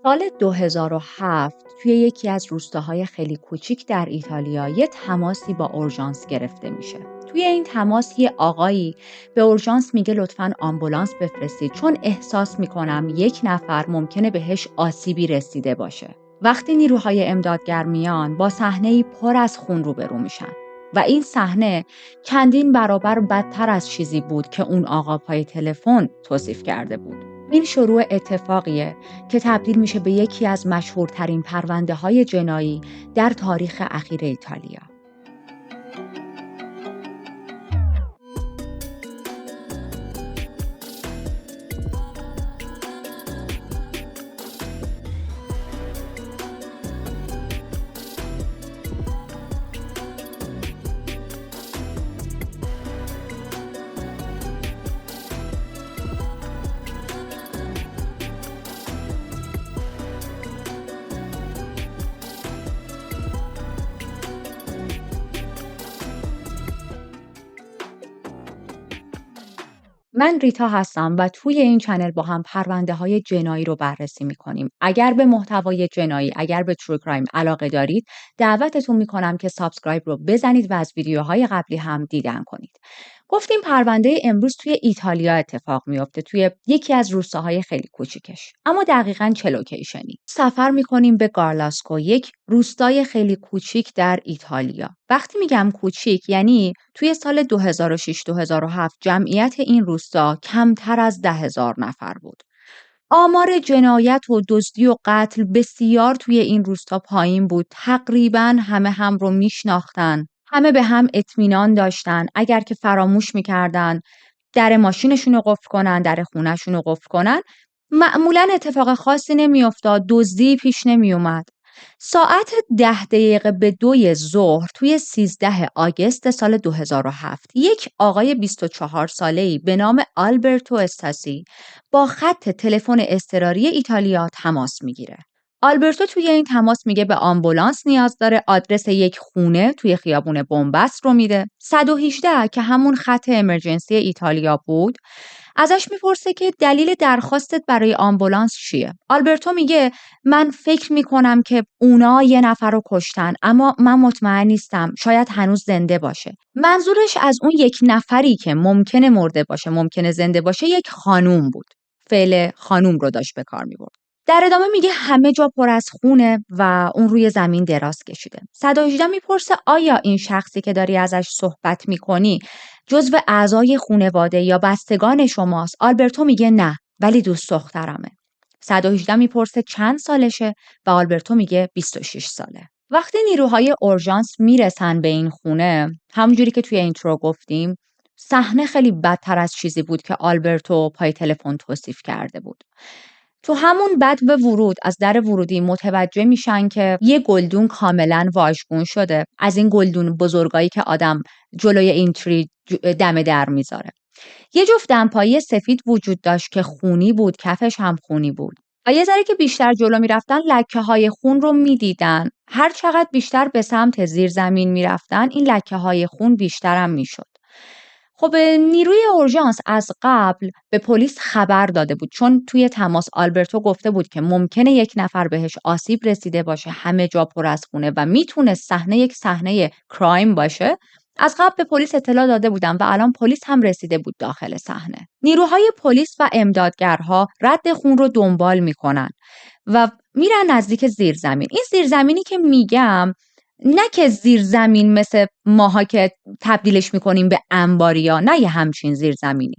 سال 2007 توی یکی از روستاهای خیلی کوچیک در ایتالیا یه تماسی با اورژانس گرفته میشه. توی این تماس یه آقایی به اورژانس میگه لطفاً آمبولانس بفرستید چون احساس میکنم یک نفر ممکنه بهش آسیبی رسیده باشه. وقتی نیروهای امدادگر میان با صحنه‌ای پر از خون روبرو میشن و این صحنه چندین برابر بدتر از چیزی بود که اون آقا پای تلفن توصیف کرده بود. این شروع اتفاقیه که تبدیل میشه به یکی از مشهورترین پرونده‌های جنایی در تاریخ اخیر ایتالیا. من ریتا هستم و توی این چنل با هم پرونده‌های جنایی رو بررسی می‌کنیم. اگر به محتوای جنایی، اگر به ترو کرایم علاقه دارید، دعوتتون می‌کنم که سابسکرایب رو بزنید و از ویدیوهای قبلی هم دیدن کنید. گفتیم پرونده امروز توی ایتالیا اتفاق میفته، توی یکی از روستاهای خیلی کوچیکش. اما دقیقاً چه لوکیشنی؟ سفر می‌کنیم به گارلاسکو، یک روستای خیلی کوچیک در ایتالیا. وقتی میگم کوچیک یعنی توی سال 2006-2007 جمعیت این روستا کمتر از 10,000 نفر بود. آمار جنایت و دزدی و قتل بسیار توی این روستا پایین بود. تقریباً همه هم رو میشناختن. همه به هم اطمینان داشتن. اگر که فراموش میکردن در ماشینشون رو قفل کنن، در خونهشون رو قفل کنن، معمولاً اتفاق خاصی نمیافتاد، دزدی پیش نمیومد. ساعت 10 دقیقه به 2 ظهر توی 13 آگوست سال 2007 یک آقای 24 ساله‌ای به نام آلبرتو استاسی با خط تلفن اضطراری ایتالیا تماس میگیره. آلبرتو توی این تماس میگه به آمبولانس نیاز داره، آدرس یک خونه توی خیابون بنبست رو میده. 118 که همون خط امرجنسی ایتالیا بود ازش میپرسه که دلیل درخواستت برای آمبولانس چیه؟ آلبرتو میگه من فکر میکنم که اونا یه نفر رو کشتن اما من مطمئن نیستم، شاید هنوز زنده باشه. منظورش از اون یک نفری که ممکنه مرده باشه، ممکنه زنده باشه، یک خانوم بود. فعل خانوم رو داشت به کار میبرد. در ادامه میگه همه جا پر از خونه و اون روی زمین دراز کشیده. 118 میپرسه آیا این شخصی که داری ازش صحبت میکنی جزو اعضای خانواده یا بستگان شماست؟ آلبرتو میگه نه، ولی دوست دخترمه. 118 میپرسه چند سالشه و آلبرتو میگه 26 ساله. وقتی نیروهای اورژانس میرسن به این خونه، همونجوری که توی اینترو گفتیم، صحنه خیلی بدتر از چیزی بود که آلبرتو پای تلفن توصیف کرده بود. تو همون بدو ورود از در ورودی متوجه میشن که یه گلدون کاملا واژگون شده، از این گلدون بزرگایی که آدم جلوی اینتری دم در میذاره. یه جفت دمپایی سفید وجود داشت که خونی بود، کفش هم خونی بود. و یه ذره که بیشتر جلو میرفتن لکه های خون رو میدیدن. هر چقدر بیشتر به سمت زیر زمین میرفتن این لکه های خون بیشتر هم میشد. خب نیروی اورژانس از قبل به پلیس خبر داده بود، چون توی تماس آلبرتو گفته بود که ممکنه یک نفر بهش آسیب رسیده باشه، همه جا پر از خونه و میتونه صحنه یک صحنه کرایم باشه. از قبل به پلیس اطلاع داده بودن و الان پلیس هم رسیده بود داخل صحنه. نیروهای پلیس و امدادگرها رد خون رو دنبال میکنن و میرن نزدیک زیرزمین. این زیرزمینی که میگم نه که زیرزمین مثل ماها که تبدیلش میکنیم به انباریا، نه یه همچین زیرزمینی.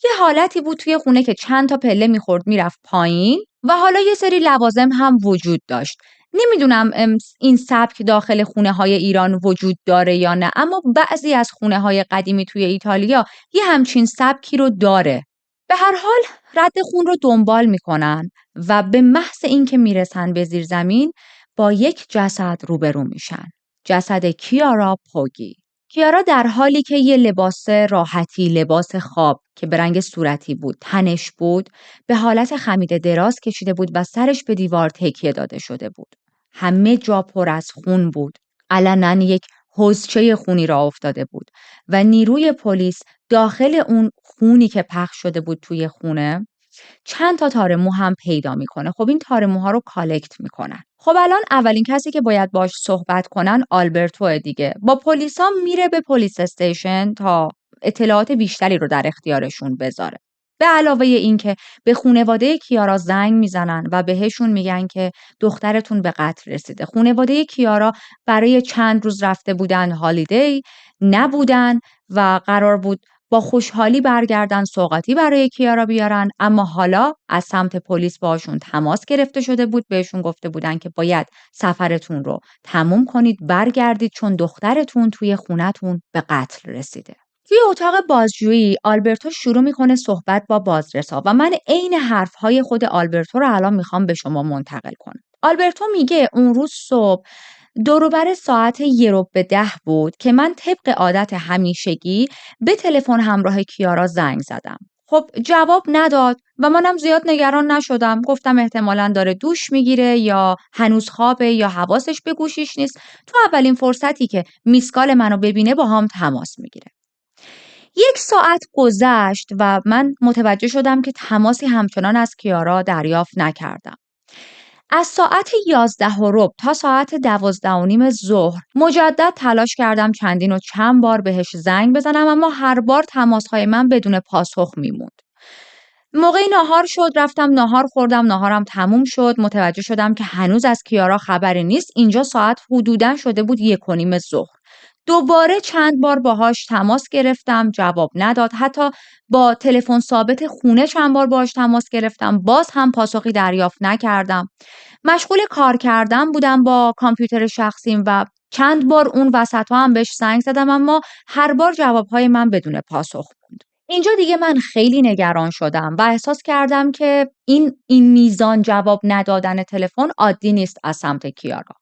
یه حالتی بود توی خونه که چند تا پله میخورد میرفت پایین و حالا یه سری لوازم هم وجود داشت. نمیدونم این سبک داخل خونه های ایران وجود داره یا نه، اما بعضی از خونه های قدیمی توی ایتالیا یه همچین سبکی رو داره. به هر حال رد خون رو دنبال میکنن و به محض اینکه میرسن به زیرزمین با یک جسد روبرو میشن. جسد کیارا پوگی. کیارا در حالی که یه لباس راحتی، لباس خواب که به رنگ صورتی بود، تنش بود، به حالت خمیده دراز کشیده بود و سرش به دیوار تکیه داده شده بود. همه جا پر از خون بود. علنا یک حوضچه خونی را افتاده بود و نیروی پلیس داخل اون خونی که پخش شده بود توی خونه چند تا تار مو هم پیدا میکنه. خب این تار موها رو کالکت میکنن. خب الان اولین کسی که باید باش صحبت کنن آلبرتو دیگه. با پلیسا میره به پلیس استیشن تا اطلاعات بیشتری رو در اختیارشون بذاره. به علاوه اینکه به خانواده کیارا زنگ میزنن و بهشون میگن که دخترتون به قتل رسیده. خانواده کیارا برای چند روز رفته بودن هالیدی، نبودن و قرار بود با خوشحالی برگردن سوغاتی برای کیارا بیارن، اما حالا از سمت پلیس باشون تماس گرفته شده بود. بهشون گفته بودن که باید سفرتون رو تموم کنید، برگردید چون دخترتون توی خونتون به قتل رسیده. توی اتاق بازجویی آلبرتو شروع میکنه صحبت با بازرسا و من عین حرفهای خود آلبرتو رو الان میخوام به شما منتقل کنم. آلبرتو میگه اون روز صبح دوروبر ساعت 9:50 بود که من طبق عادت همیشگی به تلفن همراه کیارا زنگ زدم. خب جواب نداد و منم زیاد نگران نشدم. گفتم احتمالاً داره دوش میگیره یا هنوز خوابه یا حواسش به گوشیش نیست. تو اولین فرصتی که میسکال منو ببینه با هم تماس میگیره. 1 ساعت گذشت و من متوجه شدم که تماسی همچنان از کیارا دریافت نکردم. از ساعت 11:15 تا ساعت 12:30 ظهر مجدد تلاش کردم چندین و چند بار بهش زنگ بزنم، اما هر بار تماسهای من بدون پاسخ میموند. موقع ناهار شد، رفتم ناهار خوردم، ناهارم تموم شد، متوجه شدم که هنوز از کیارا خبری نیست. اینجا ساعت حدوداً شده بود 1:30 ظهر. دوباره چند بار باهاش تماس گرفتم، جواب نداد. حتی با تلفن ثابت خونه چند بار باهاش تماس گرفتم، باز هم پاسخی دریافت نکردم. مشغول کار کردن بودم با کامپیوتر شخصیم و چند بار اون وسط‌ها هم بهش زنگ زدم، اما هر بار جوابهای من بدون پاسخ بود. اینجا دیگه من خیلی نگران شدم و احساس کردم که این میزان جواب ندادن تلفن عادی نیست از سمت کیارا.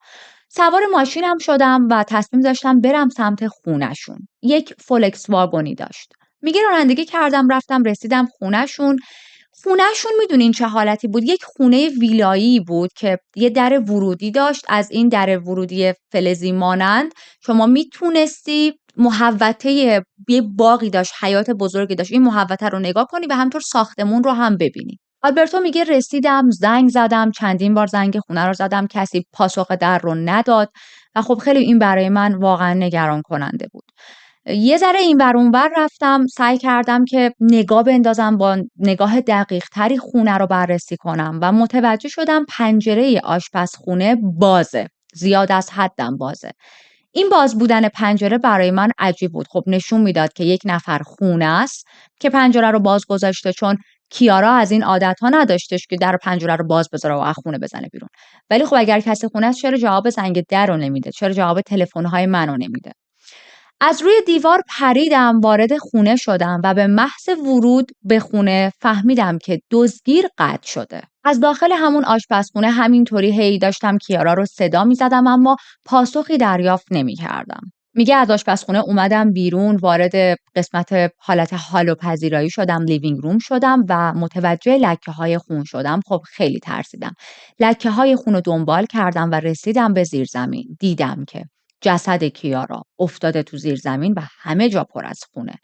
سوار ماشینم شدم و تصمیم داشتم برم سمت خونه‌شون. یک فولکس واگنی داشت. میگه رانندگی کردم، رفتم رسیدم خونه‌شون. خونه‌شون میدونین چه حالتی بود؟ یک خونه ویلایی بود که یه در ورودی داشت. از این در ورودی فلزی مانند شما میتونستی محوطه یه باغی داشت، حیاط بزرگی داشت، این محوطه رو نگاه کنی و همطور ساختمون رو هم ببینی. آلبرتو میگه رسیدم، زنگ زدم، چندین بار زنگ خونه رو زدم، کسی پاسخ در رو نداد و خب خیلی این برای من واقعا نگران کننده بود. یه ذره این ور اون ور رفتم، سعی کردم که نگاه بندازم، با نگاه دقیق تری خونه رو بررسی کنم و متوجه شدم پنجره آشپزخونه بازه. زیاد از حدم بازه. این باز بودن پنجره برای من عجیب بود. خب نشون میداد که یک نفر خونه است که پنجره رو باز گذاشته، چون کیارا از این عادت‌ها نداشتش که در پنجره رو باز بذاره و از خونه بزنه بیرون. ولی خب اگر کسی خونه است چرا جواب زنگ در رو نمیده؟ چرا جواب تلفن‌های منو نمیده؟ از روی دیوار پریدم، وارد خونه شدم و به محض ورود به خونه فهمیدم که دزدگیر قطع شده. از داخل همون آشپزخونه همینطوری هی داشتم کیارا رو صدا می‌زدم، اما پاسخی دریافت نمی‌کردم. میگه از آشپزخونه اومدم بیرون، وارد قسمت حالت حال و پذیرایی شدم، لیوینگ روم شدم و متوجه لکه‌های خون شدم. خب خیلی ترسیدم. لکه‌های خون رو دنبال کردم و رسیدم به زیرزمین. دیدم که جسد کیارا افتاده تو زیر زمین و همه جا پر از خونه.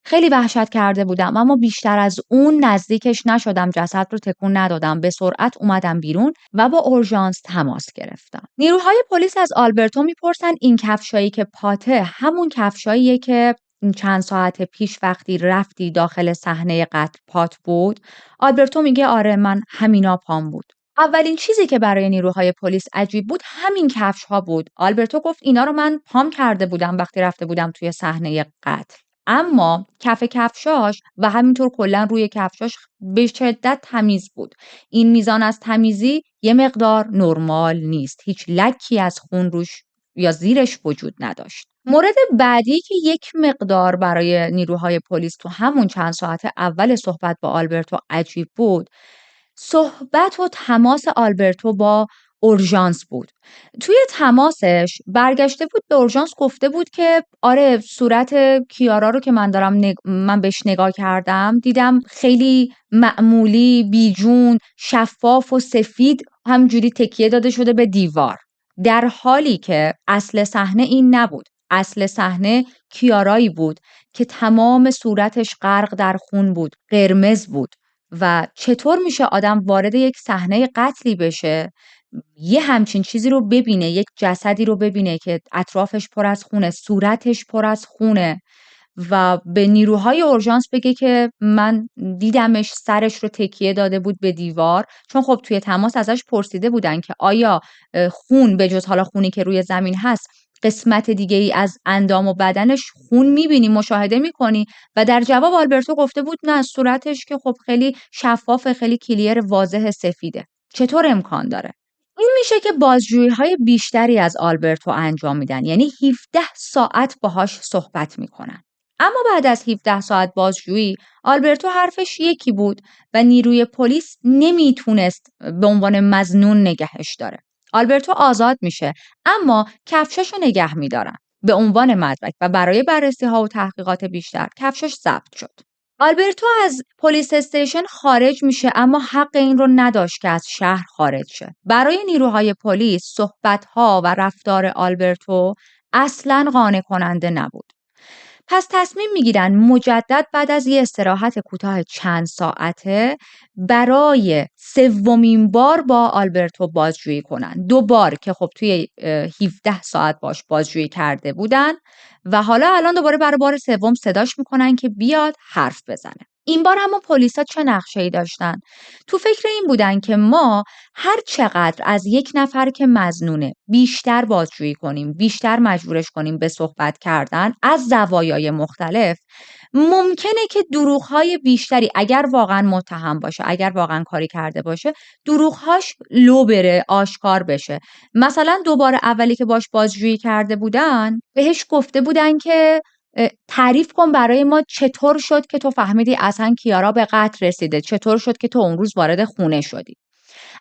خیلی وحشت کرده بودم، اما بیشتر از اون نزدیکش نشدم، جسد رو تکون ندادم. به سرعت اومدم بیرون و با اورژانس تماس گرفتم. نیروهای پلیس از آلبرتو میپرسن این کفشایی که پاته همون کفشاییه که چند ساعت پیش وقتی رفتی داخل صحنه قتل پات بود؟ آلبرتو میگه آره، من همینا پام بود. اولین چیزی که برای نیروهای پلیس عجیب بود همین کفش‌ها بود. آلبرتو گفت اینا رو من پام کرده بودم وقتی رفته بودم توی صحنه قتل. اما کف کفشاش و همینطور کلا روی کفشاش به شدت تمیز بود. این میزان از تمیزی یه مقدار نرمال نیست. هیچ لکی از خون روش یا زیرش وجود نداشت. مورد بعدی که یک مقدار برای نیروهای پلیس تو همون چند ساعت اول صحبت با آلبرتو عجیب بود، صحبت و تماس آلبرتو با اورژانس بود. توی تماسش برگشته بود به اورژانس، گفته بود که آره، صورت کیارا رو که من بهش نگاه کردم، دیدم خیلی معمولی، بیجون، شفاف و سفید همجوری تکیه داده شده به دیوار، در حالی که اصل صحنه این نبود. اصل صحنه کیارایی بود که تمام صورتش غرق در خون بود، قرمز بود و چطور میشه آدم وارد یک صحنه قتلی بشه، یه همچین چیزی رو ببینه، یک جسدی رو ببینه که اطرافش پر از خونه، صورتش پر از خونه و به نیروهای اورژانس بگه که من دیدمش سرش رو تکیه داده بود به دیوار، چون خب توی تماس ازش پرسیده بودن که آیا خون به جز حالا خونی که روی زمین هست قسمت دیگه ای از اندام و بدنش خون میبینی، مشاهده میکنی؟ و در جواب آلبرتو گفته بود نه، صورتش که خب خیلی شفاف، خیلی کلیر، واضح، سفیده. چطور امکان داره؟ این میشه که بازجویی‌های بیشتری از آلبرتو انجام میدن، یعنی 17 ساعت باهاش صحبت میکنن. اما بعد از 17 ساعت بازجویی آلبرتو حرفش یکی بود و نیروی پلیس نمیتونست به عنوان مظنون نگهش داره. آلبرتو آزاد میشه، اما کفشاشو نگه میدارن به عنوان مدرک و برای بررسی ها و تحقیقات بیشتر کفشش ضبط شد. آلبرتو از پلیس استیشن خارج میشه، اما حق این رو نداشت که از شهر خارج شه. برای نیروهای پلیس صحبت‌ها و رفتار آلبرتو اصلاً قانع کننده نبود. پس تصمیم میگیرن مجدد بعد از یه استراحت کوتاه چند ساعته برای سومین بار با آلبرتو بازجویی کنن. 2 بار که خب توی 17 ساعت باش بازجویی کرده بودن و حالا الان دوباره برای بار سوم صداش میکنن که بیاد حرف بزنه. این بار اما پلیسا چه نقشه‌ای داشتن؟ تو فکر این بودن که ما هر چقدر از یک نفر که مظنونه بیشتر بازجویی کنیم، بیشتر مجبورش کنیم به صحبت کردن از زوایای مختلف، ممکنه که دروغ‌های بیشتری، اگر واقعا متهم باشه، اگر واقعا کاری کرده باشه، دروغ‌هاش لو بره، آشکار بشه. مثلا 2 بار اولی که باش بازجویی کرده بودن بهش گفته بودن که تعریف کن برای ما چطور شد که تو فهمیدی اصلا کیارا به قتل رسیده، چطور شد که تو اون روز وارد خونه شدی.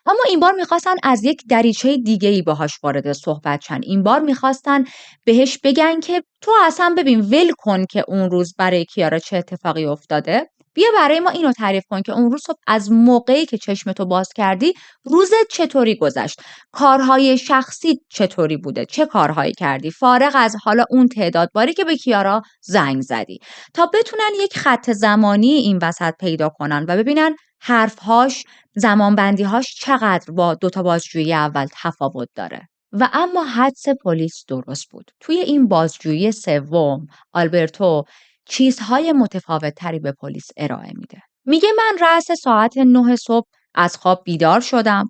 اما این بار میخواستن از یک دریچه دیگه‌ای باهاش وارد صحبت شن. این بار میخواستن بهش بگن که تو اصلا ببین ول کن که اون روز برای کیارا چه اتفاقی افتاده. بیا برای ما اینو تعریف کن که اون روز صبح از موقعی که چشمتو باز کردی روزت چطوری گذشت، کارهای شخصی چطوری بوده، چه کارهایی کردی فارغ از حالا اون تعداد باری که به کیارا زنگ زدی، تا بتونن یک خط زمانی این وسط پیدا کنن و ببینن حرفهاش، زمانبندی‌هاش چقدر با 2 تا بازجویی اول تفاوت داره. و اما حدس پلیس درست بود. توی این بازجویی سوم آلبرتو چیزهای متفاوت‌تری به پلیس ارائه میده. میگه من رأس ساعت 9 صبح از خواب بیدار شدم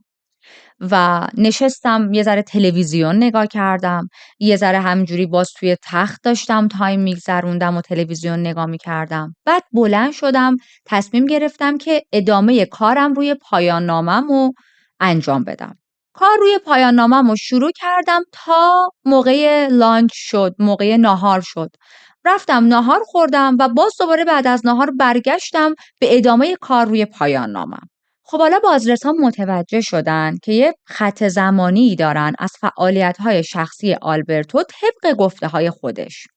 و نشستم یه ذره تلویزیون نگاه کردم، یه ذره همینجوری باز توی تخت داشتم تایم میگذروندم و تلویزیون نگاه میکردم. بعد بلند شدم، تصمیم گرفتم که ادامه کارم روی پایان نامم انجام بدم. کار روی پایان نامم رو شروع کردم تا موقع لانچ شد، موقع ناهار شد. رفتم ناهار خوردم و باز دوباره بعد از ناهار برگشتم به ادامه کار روی پایان نامم. خب حالا بازرسان متوجه شدن که یه خط زمانی دارن از فعالیت‌های شخصی آلبرتو طبق گفته‌های خودش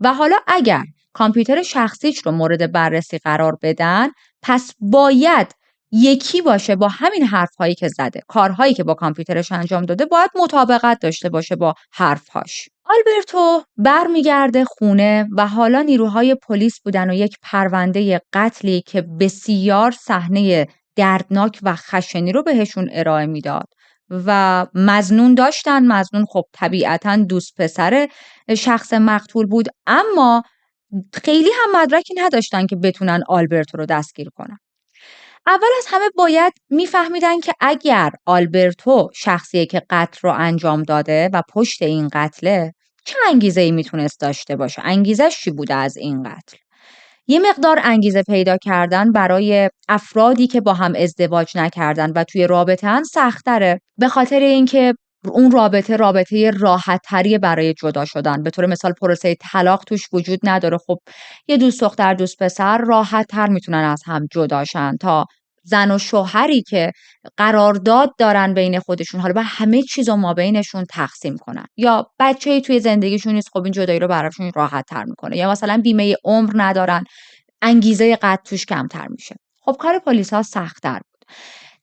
و حالا اگر کامپیوتر شخصیش رو مورد بررسی قرار بدن، پس باید یکی باشه با همین حرف‌هایی که زده، کارهایی که با کامپیوترش انجام داده باید مطابقت داشته باشه با حرف‌هاش. آلبرتو برمیگرده خونه و حالا نیروهای پلیس بودن و یک پرونده قتلی که بسیار صحنه دردناک و خشنی رو بهشون ارائه میداد و مظنون داشتن. مظنون خب طبیعتاً دوست پسر شخص مقتول بود، اما خیلی هم مدرکی نداشتن که بتونن آلبرتو رو دستگیر کنن. اول از همه باید میفهمیدن که اگر آلبرتو شخصیه که قتل رو انجام داده و پشت این قتله، چه انگیزه‌ای میتونست داشته باشه؟ انگیزش چی بوده از این قتل؟ یه مقدار انگیزه پیدا کردن برای افرادی که با هم ازدواج نکردن و توی رابطه‌ان سخت‌تره، به خاطر اینکه اون رابطه راحت‌تری برای جدا شدن. به طور مثال پروسه طلاق توش وجود نداره. خب یه دوست دختر دوست پسر راحت‌تر میتونن از هم جدا شن تا زن و شوهری که قرارداد دارن بین خودشون، حالا با همه چیزو ما بینشون تقسیم کنن، یا بچه‌ای توی زندگیشون نیست، خب این جدایی رو براشون راحت‌تر میکنه، یا مثلا بیمه عمر ندارن، انگیزه قتل توش کمتر میشه. خب کار پلیسا سخت‌تر بود.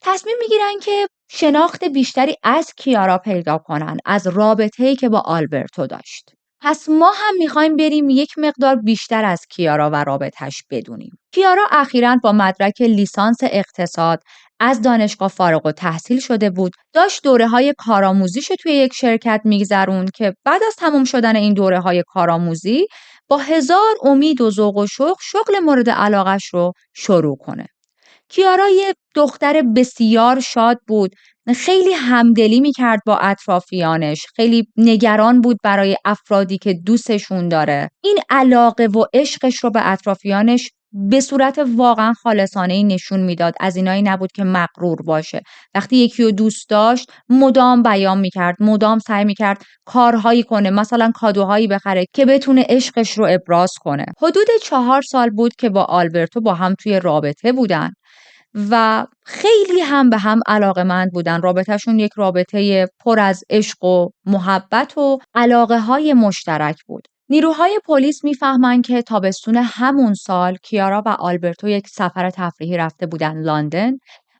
تصمیم میگیرن که شناخت بیشتری از کیارا پیدا کنن، از رابطه‌ای که با آلبرتو داشت. پس ما هم میخوایم بریم یک مقدار بیشتر از کیارا و رابطش بدونیم. کیارا اخیراً با مدرک لیسانس اقتصاد از دانشگاه فارغ التحصیل شده بود. داشت دوره‌های کارآموزیش رو توی یک شرکت میگذروند که بعد از تموم شدن این دوره‌های کارآموزی با هزار امید و ذوق و شوق شغل مورد علاقش رو شروع کنه. کیارا یه دختر بسیار شاد بود، خیلی همدلی میکرد با اطرافیانش، خیلی نگران بود برای افرادی که دوستشون داره. این علاقه و عشقش رو به اطرافیانش به صورت واقعا خالصانه‌ای نشون میداد. از اینایی نبود که مغرور باشه. وقتی یکی رو دوست داشت مدام بیان میکرد، مدام سعی میکرد کارهایی کنه، مثلا کادوهایی بخره که بتونه عشقش رو ابراز کنه. حدود 4 سال بود که با آلبرتو با هم توی رابطه بودن و خیلی هم به هم علاقه‌مند بودن. رابطهشون یک رابطه پر از عشق و محبت و علاقه‌های مشترک بود. نیروهای پلیس میفهمن که تابستون همون سال کیارا و آلبرتو یک سفر تفریحی رفته بودن لندن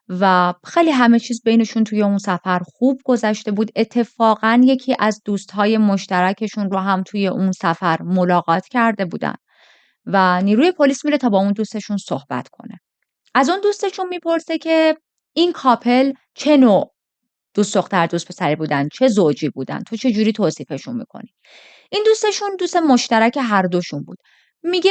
و خیلی همه چیز بینشون توی اون سفر خوب گذشته بود. اتفاقاً یکی از دوستهای مشترکشون رو هم توی اون سفر ملاقات کرده بودن و نیروی پلیس میره تا با اون دوستشون صحبت کنه. از اون دوستشون میپرسه که این کاپل چه نوع دوست دختر دوست پسری بودن، چه زوجی بودن، تو چه جوری توصیفشون میکنی؟ این دوستشون دوست مشترک هر دوشون بود. میگه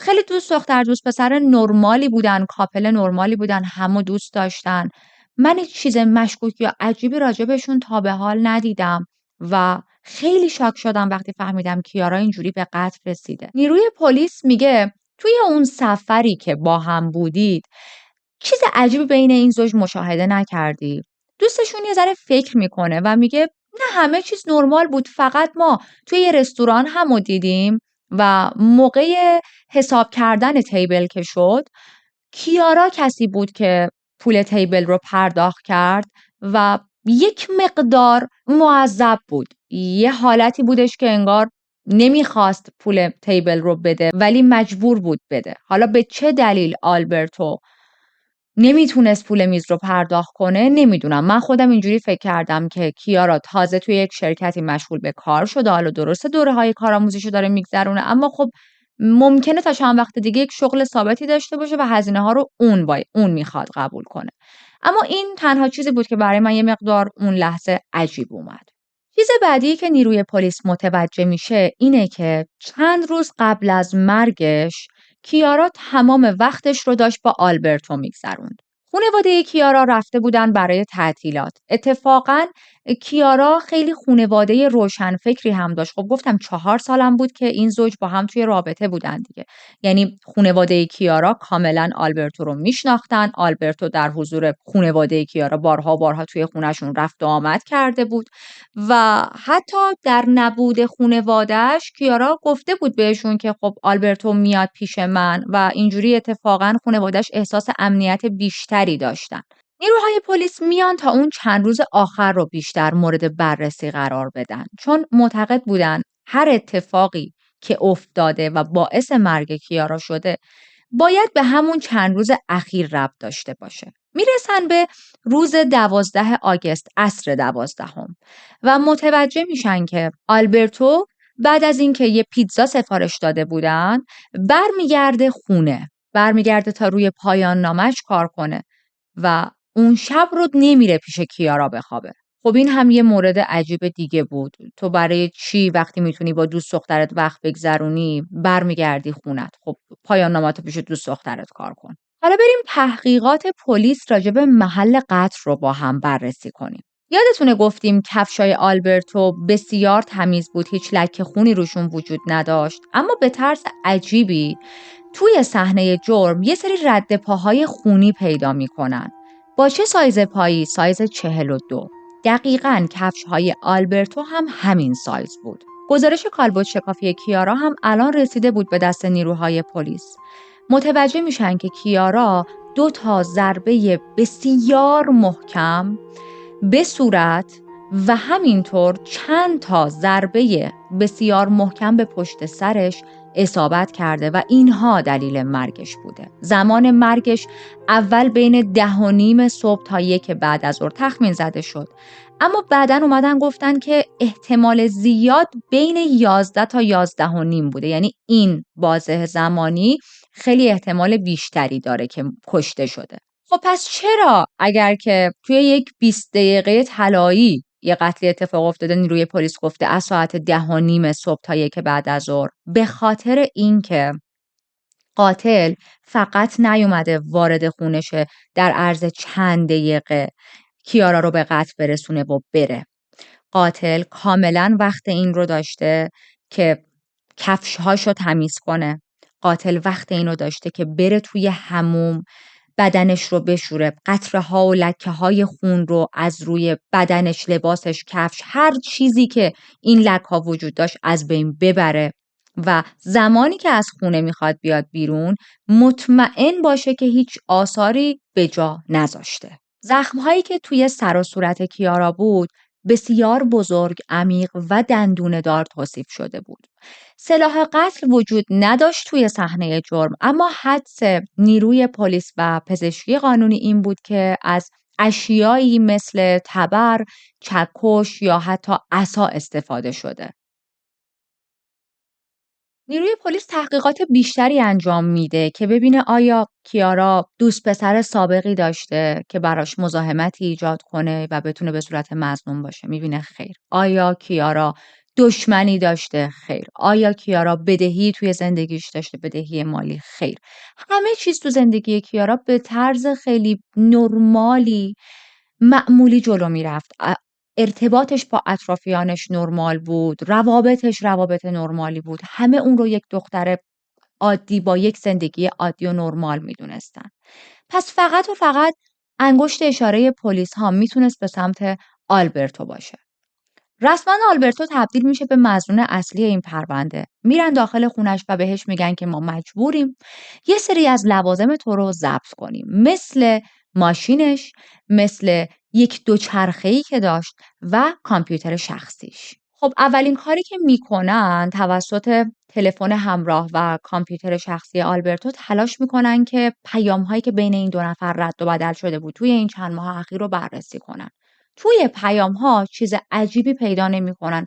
خیلی دوست دختر دوست پسر نرمالی بودن، کاپل نرمالی بودن، همو دوست داشتن. من هیچ چیز مشکوک یا عجیبی راجبشون تا به حال ندیدم و خیلی شاک شدم وقتی فهمیدم کیارا اینجوری به قتل رسیده. نیروی پلیس میگه توی اون سفری که با هم بودید چیز عجیبی بین این زوج مشاهده نکردی؟ دوستشون یه ذره فکر میکنه و میگه نه همه چیز نرمال بود، فقط ما توی یه رستوران همو دیدیم و موقع حساب کردن تیبل که شد کیارا کسی بود که پول تیبل رو پرداخت کرد و یک مقدار معذب بود. یه حالتی بودش که انگار نمیخواست پول تیبل رو بده ولی مجبور بود بده. حالا به چه دلیل آلبرتو نمیتونست پول میز رو پرداخت کنه نمیدونم. من خودم اینجوری فکر کردم که کیارا تازه توی یک شرکتی مشغول به کار شده، حالا درسته دوره‌های کارآموزیشو داره میگذرونه، اما خب ممکنه تا چند وقت دیگه یک شغل ثابتی داشته باشه و هزینه ها رو اون میخواد قبول کنه. اما این تنها چیزی بود که برای من یه مقدار اون لحظه عجیب اومد. چیز بعدی که نیروی پلیس متوجه میشه اینه که چند روز قبل از مرگش کیارا تمام وقتش رو داشت با آلبرتو میگذروند. خانواده کیارا رفته بودن برای تعطیلات. اتفاقاً کیارا خیلی خانواده روشنفکری هم داشت. خب گفتم 4 سالم بود که این زوج با هم توی رابطه بودن دیگه. یعنی خانواده کیارا کاملاً آلبرتو رو میشناختن. آلبرتو در حضور خانواده کیارا بارها توی خونه‌شون رفت و آمد کرده بود و حتی در نبود خانواده‌اش کیارا گفته بود بهشون که خب آلبرتو میاد پیش من و اینجوری اتفاقاً خانواده‌اش احساس امنیت بیشتری داشتن. نیروهای پلیس میان تا اون چند روز آخر رو بیشتر مورد بررسی قرار بدن چون معتقد بودن هر اتفاقی که افتاده و باعث مرگ کیارا شده باید به همون چند روز اخیر ربط داشته باشه. میرسن به روز 12 آگوست عصر 12 و متوجه میشن که آلبرتو بعد از اینکه یه پیتزا سفارش داده بودن برمیگرده خونه، برمیگرده تا روی پایان نامش کار کنه و اون شب رو نمیره پیش کیارا بخوابه. خب این هم یه مورد عجیب دیگه بود. تو برای چی وقتی میتونی با دوست دخترت وقت بگذرونی برمیگردی خونت؟ خب پایان نامه‌تو پیش دوست دخترت کار کن. حالا بریم تحقیقات پلیس راجع به محل قتل رو با هم بررسی کنیم. یادتونه گفتیم کفشای آلبرتو بسیار تمیز بود، هیچ لکه خونی روشون وجود نداشت، اما به طرز عجیبی توی صحنه جرم یه سری رد پاهای خونی پیدا میکنن. با چه سایز پایی؟ سایز 42. دقیقاً کفش‌های آلبرتو هم همین سایز بود. گزارش کالبد شکافی کیارا هم الان رسیده بود به دست نیروهای پلیس. متوجه میشن که کیارا 2 ضربه بسیار محکم به صورت و همینطور چند تا ضربه بسیار محکم به پشت سرش اصابت کرده و اینها دلیل مرگش بوده. زمان مرگش اول بین 10:30 صبح تا 1 بعد از ظهر تخمین زده شد، اما بعداً اومدن گفتن که احتمال زیاد بین 11 تا 11 و نیم بوده، یعنی این بازه زمانی خیلی احتمال بیشتری داره که کشته شده. خب پس چرا اگر که توی یک 20 دقیقه طلایی یه قتل اتفاق افتاده، نیروی پلیس گفته از ساعت 10:30 صبح تا 1 بعد از ظهر؟ به خاطر اینکه قاتل فقط نیومده وارد خونه شه در عرض چند دقیقه کیارا رو به قتل برسونه و بره. قاتل کاملا وقت این رو داشته که کفش‌هاشو تمیز کنه. قاتل وقت این رو داشته که بره توی حموم بدنش رو بشوره، قطره‌ها و لکه‌های خون رو از روی بدنش، لباسش، کفش، هر چیزی که این لک‌ها وجود داشت از بین ببره و زمانی که از خونه میخواد بیاد بیرون مطمئن باشه که هیچ آثاری به جا نذاشته. زخم‌هایی که توی سر و صورت کیارا بود بسیار بزرگ، عمیق و دندونه‌دار توصیف شده بود. سلاح قتل وجود نداشت توی صحنه جرم، اما حدس نیروی پلیس و پزشکی قانونی این بود که از اشیایی مثل تبر، چکش یا حتی عصا استفاده شده. نیروی پلیس تحقیقات بیشتری انجام میده که ببینه آیا کیارا دوست پسر سابقی داشته که براش مزاحمتی ایجاد کنه و بتونه به صورت مظنون باشه. میبینه خیر. آیا کیارا دشمنی داشته؟ خیر. آیا کیارا بدهی توی زندگیش داشته؟ بدهی مالی؟ خیر. همه چیز تو زندگی کیارا به طرز خیلی نرمالی، معمولی جلو میرفت. ارتباطش با اطرافیانش نرمال بود، روابطش روابط نرمالی بود. همه اون رو یک دختر عادی با یک زندگی عادی و نرمال میدونستن. پس فقط و فقط انگشت اشاره پلیس ها میتونست به سمت آلبرتو باشه. رسما آلبرتو تبدیل میشه به مظنون اصلی این پرونده. میرن داخل خونش و بهش میگن که ما مجبوریم یه سری از لوازم تو رو ضبط کنیم، مثل ماشینش، مثل یک دوچرخه‌ای که داشت و کامپیوتر شخصیش. خب اولین کاری که میکنن توسط تلفن همراه و کامپیوتر شخصی آلبرتو تلاش میکنن که پیام‌هایی که بین این دو نفر رد و بدل شده بود توی این چند ماه اخیر رو بررسی کنن. توی پیام‌ها چیز عجیبی پیدا نمی‌کنن.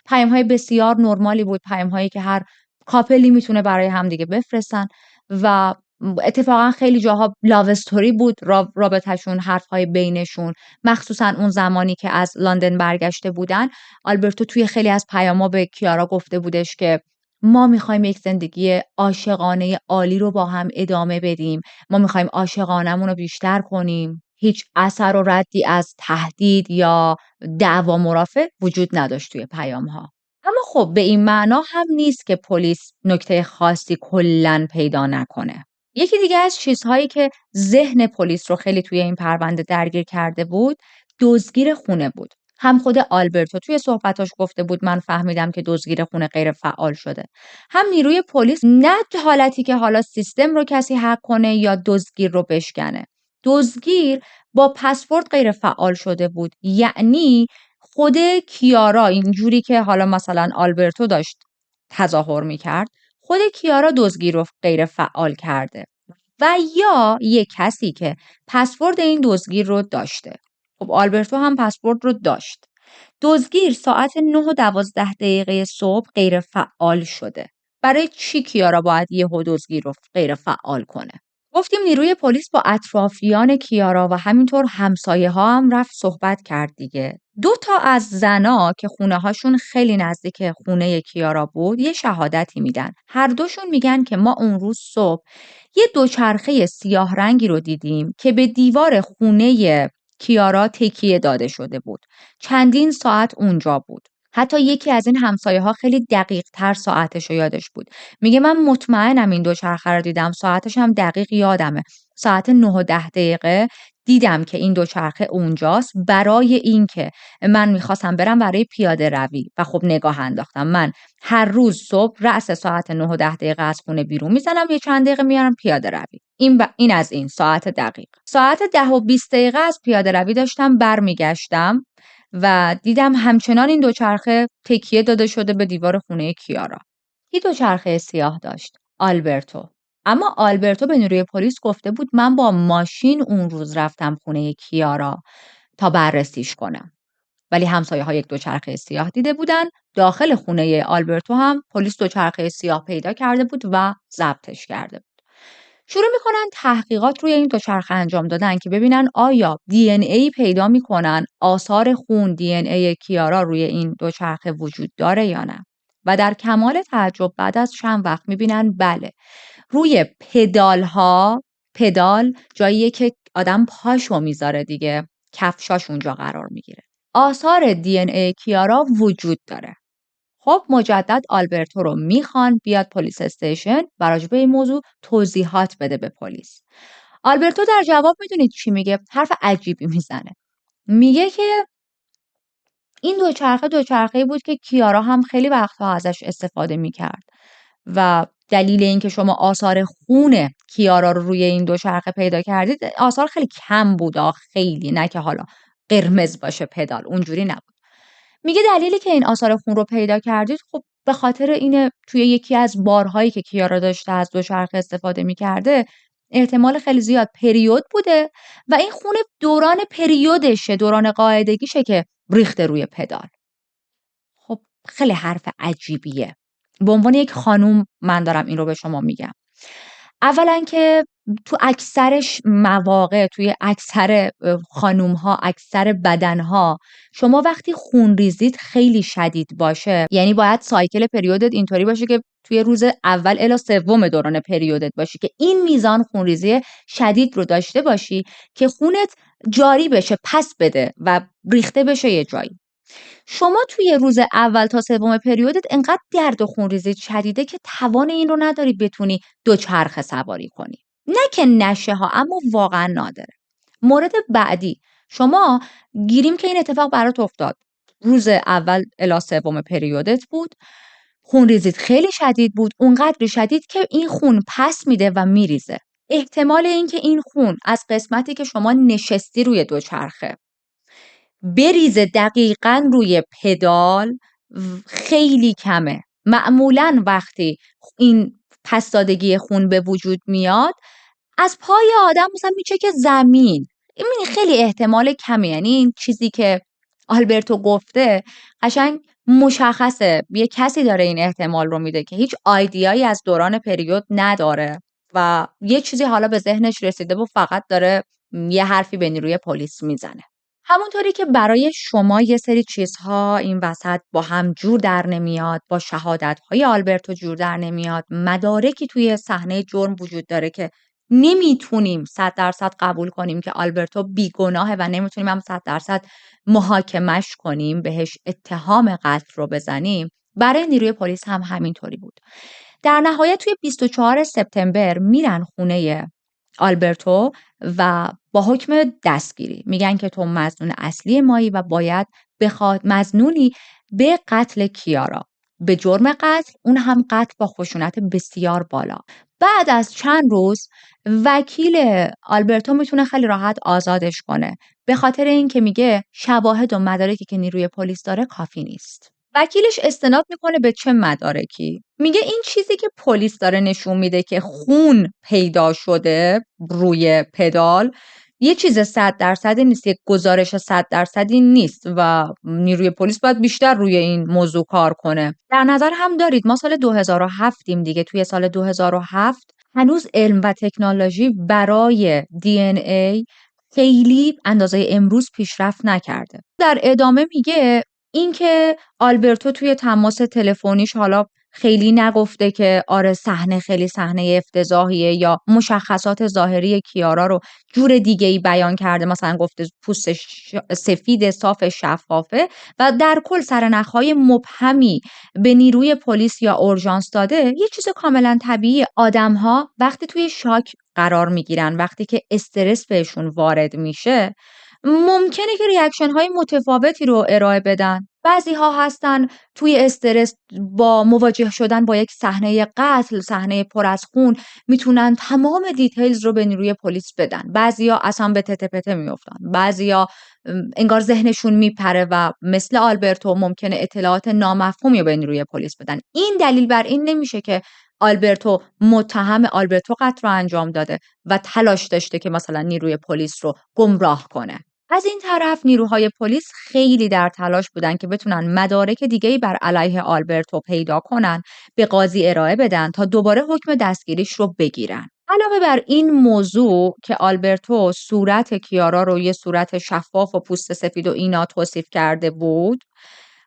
پیام‌های بسیار نرمالی بود، پیام‌هایی که هر کاپلی میتونه برای همدیگه بفرستن و اتفاقا خیلی جاها لاو استوری بود رابطه‌شون، حرف‌های بینشون، مخصوصا اون زمانی که از لندن برگشته بودن. آلبرتو توی خیلی از پیام‌ها به کیارا گفته بودش که ما می‌خوایم یک زندگی عاشقانه عالی رو با هم ادامه بدیم. ما می‌خوایم عاشقانمون رو بیشتر کنیم. هیچ اثر و ردی از تهدید یا دعوا مرافع وجود نداشت توی پیام‌ها. اما خب به این معنا هم نیست که پلیس نکته خاصی کلاً پیدا نکنه. یکی دیگه از چیزهایی که ذهن پلیس رو خیلی توی این پرونده درگیر کرده بود، دزدگیر خونه بود. هم خود آلبرتو توی صحبتاش گفته بود من فهمیدم که دزدگیر خونه غیر فعال شده. هم نیروی پلیس، نه حالتی که حالا سیستم رو کسی هک کنه یا دزدگیر رو بشکنه. دزدگیر با پسورد غیر فعال شده بود، یعنی خود کیارا اینجوری که حالا مثلا آلبرتو داشت تظاهر میکرد، خود کیارا دزدگیر رو غیر فعال کرده و یا یک کسی که پسورد این دزدگیر رو داشته. خب آلبرتو هم پسورد رو داشت. دزدگیر ساعت 9:12 صبح غیر فعال شده. برای چی کیارا باید یهو دزدگیر رو غیر فعال کنه؟ گفتیم نیروی پلیس با اطرافیان کیارا و همینطور همسایه ها هم رفت صحبت کرد دیگه. 2 تا از زنا که خونه هاشون خیلی نزدیک خونه کیارا بود یه شهادتی میدن. هر دوشون میگن که ما اون روز صبح یه دوچرخه سیاه رنگی رو دیدیم که به دیوار خونه کیارا تکیه داده شده بود. چندین ساعت اونجا بود. حتی یکی از این همسایه ها خیلی دقیق تر ساعتش رو یادش بود. میگه من مطمئنم این دوچرخه رو دیدم، ساعتش هم دقیق یادمه. ساعت 9:10 دیدم که این دوچرخه اونجاست، برای اینکه من میخواستم برم برای پیاده روی و خب نگاه انداختم. من هر روز صبح رأس ساعت 9:10 از خونه بیرون میزنم، یه چند دقیقه میارم پیاده روی. این از این ساعت دقیق. ساعت 10:20 از پیاده روی داشتم برمیگشتم و دیدم همچنان این دوچرخه تکیه داده شده به دیوار خونه کیارا. یه دوچرخه سیاه داشت، آلبرتو. اما آلبرتو به نیروی پلیس گفته بود من با ماشین اون روز رفتم خونه کیارا. تا بررسیش کنم. ولی همسایه‌ها یک دوچرخه سیاه دیده بودن. داخل خونه آلبرتو هم پلیس دوچرخه سیاه پیدا کرده بود و ضبطش کرده بود. شروع میکنن تحقیقات روی این دوچرخه انجام دادن که ببینن آیا دی ان ای پیدا میکنن، آثار خون دی ان ای کیارا روی این دوچرخه وجود داره یا نه. و در کمال تعجب بعد از چند وقت میبینن بله، روی پدال جاییه که آدم پاشو میذاره دیگه، کفشاش اونجا قرار میگیره، آثار دی ان ای کیارا وجود داره. خب مجدد آلبرتو رو میخوان بیاد پلیس استیشن و راجع به این موضوع توضیحات بده به پلیس. آلبرتو در جواب میدونید چی میگه؟ حرف عجیبی میزنه. میگه که این دوچرخه‌ای بود که کیارا هم خیلی وقتها ازش استفاده میکرد و دلیل اینکه شما آثار خون کیارا رو روی این دوچرخه پیدا کردید، آثار خیلی کم بود، خیلی، نه که حالا قرمز باشه پدال، اونجوری نبود. میگه دلیلی که این آثار خون رو پیدا کردید خب به خاطر اینه توی یکی از بارهایی که کیارا داشته از دوچرخه استفاده میکرده احتمال خیلی زیاد پریود بوده و این خون دوران پریودشه، دوران قاعدگیشه که ریخته روی پدال. خب خیلی حرف عجیبیه. به عنوان یک خانوم من دارم این رو به شما میگم. اولا که تو اکثرش مواقع، توی اکثر خانوم‌ها، اکثر بدن‌ها، شما وقتی خون ریزیت خیلی شدید باشه، یعنی باید سایکل پریودت اینطوری باشه که توی روز اول الی سوم دوران پریودت باشی که این میزان خونریزی شدید رو داشته باشی که خونت جاری بشه، پس بده و ریخته بشه یه جایی. شما توی روز اول تا سوم پریودت انقدر درد و خونریزی شدیده که توان این رو نداری بتونی دوچرخه سواری کنی. نه که نشه ها، اما واقعا نادره. مورد بعدی، شما گیریم که این اتفاق برات افتاد. روز اول الی سوم پریودت بود، خونریزیت خیلی شدید بود، اونقدر شدید که این خون پس میده و میریزه. احتمال اینکه این خون از قسمتی که شما نشستی روی دوچرخه بریزه دقیقاً روی پدال خیلی کمه. معمولاً وقتی این پس دادگی خون به وجود میاد از پای آدم مثلا میچکه زمین، این خیلی احتمال کمه. یعنی این چیزی که آلبرتو گفته قشنگ مشخصه یه کسی داره این احتمال رو میده که هیچ آیدیایی از دوران پریود نداره و یه چیزی حالا به ذهنش رسیده و فقط داره یه حرفی به نیروی پلیس میزنه. همونطوری که برای شما یه سری چیزها این وسط با هم جور در نمیاد، با شهادت‌های آلبرتو جور در نمیاد، مدارکی توی صحنه جرم وجود داره که نمیتونیم 100% قبول کنیم که آلبرتو بیگناهه و نمیتونیم هم 100% محاکمش کنیم، بهش اتهام قتل رو بزنیم. برای نیروی پلیس هم همینطوری بود. در نهایت توی 24 سپتامبر میرن خونه آلبرتو و با حکم دستگیری میگن که تو مظنون اصلی مایی و باید مظنونی به قتل کیارا، به جرم قتل، اون هم قتل با خشونت بسیار بالا. بعد از چند روز وکیل آلبرتو میتونه خیلی راحت آزادش کنه، به خاطر اینکه میگه شواهد و مدارکی که نیروی پلیس داره کافی نیست. وکیلش استناد میکنه به چه مدارکی؟ میگه این چیزی که پلیس داره نشون میده که خون پیدا شده روی پدال یه چیز 100% نیست، یک گزارش 100% نیست و نیروی پلیس باید بیشتر روی این موضوع کار کنه. در نظر هم دارید ما سال 2007 دیگه، توی سال 2007 هنوز علم و تکنولوژی برای دی ان ای خیلی اندازه امروز پیشرفت نکرده. در ادامه میگه اینکه آلبرتو توی تماس تلفنیش حالا خیلی نگفته که آره صحنه خیلی صحنه افتضاحیه یا مشخصات ظاهری کیارا رو جور دیگه‌ای بیان کرده، مثلا گفته پوستش سفید صاف شفافه و در کل سرنخ‌های مبهمی به نیروی پلیس یا اورژانس داده. یه چیز کاملا طبیعی، آدم‌ها وقتی توی شاک قرار میگیرن، وقتی که استرس بهشون وارد میشه ممکنه که ریاکشن های متفاوتی رو ارائه بدن. بعضی ها هستن توی استرس با مواجه شدن با یک صحنه قتل، صحنه پر از خون، میتونن تمام دیتیلز رو به نیروی پلیس بدن. بعضی ها اصلا به تته پته میافتن. بعضی ها انگار ذهنشون میپره و مثل آلبرتو ممکنه اطلاعات نامفهومی رو به نیروی پلیس بدن. این دلیل بر این نمیشه که آلبرتو قتل رو انجام داده و تلاش داشته که مثلا نیروی پلیس رو گمراه کنه. از این طرف نیروهای پلیس خیلی در تلاش بودن که بتونن مدارک دیگه‌ای بر علیه آلبرتو پیدا کنن، به قاضی ارائه بدن تا دوباره حکم دستگیریش رو بگیرن. علاوه بر این موضوع که آلبرتو صورت کیارا رو یه صورت شفاف و پوست سفید و اینا توصیف کرده بود،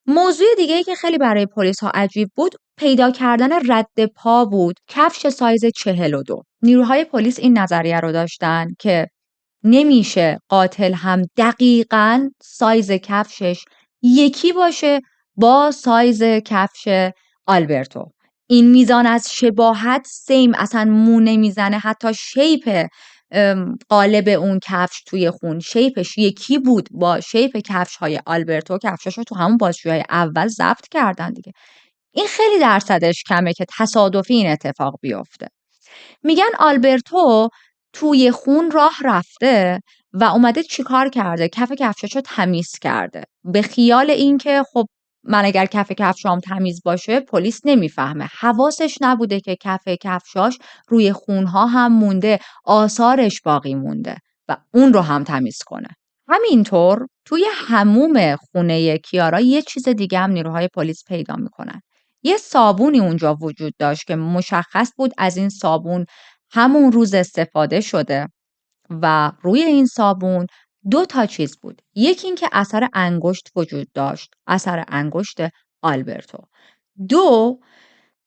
موضوع دیگه‌ای که خیلی برای پلیس‌ها عجیب بود، پیدا کردن رد پا بود، کفش سایز 42. نیروهای پلیس این نظریه رو داشتن که نمیشه قاتل هم دقیقاً سایز کفشش یکی باشه با سایز کفش آلبرتو. این میزان از شباهت سیم، اصلا مو نمیزنه، حتی شیپ قالب اون کفش توی خون شیپش یکی بود با شیپ کفش های آلبرتو. کفشش رو تو همون بازجویی اول ضبط کردن دیگه. این خیلی درصدش کمه که تصادفی این اتفاق بیفته. میگن آلبرتو توی خون راه رفته و اومده چیکار کرده؟ کف کفشاشو تمیز کرده. به خیال اینکه خب من اگر کف کفشام تمیز باشه پلیس نمیفهمه. حواسش نبوده که کف کفشاش روی خونها هم مونده، آثارش باقی مونده و اون رو هم تمیز کنه. همینطور توی حموم خونه کیارا یه چیز دیگه هم نیروهای پلیس پیدا میکنن. یه صابونی اونجا وجود داشت که مشخص بود از این صابون همون روز استفاده شده و روی این صابون 2 تا چیز بود. یکی این که اثر انگشت وجود داشت، اثر انگشت آلبرتو. 2،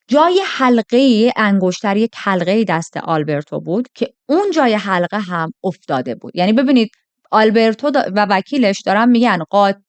جای حلقه انگشتر یک حلقه دست آلبرتو بود که اون جای حلقه هم افتاده بود. یعنی ببینید آلبرتو و وکیلش دارن میگن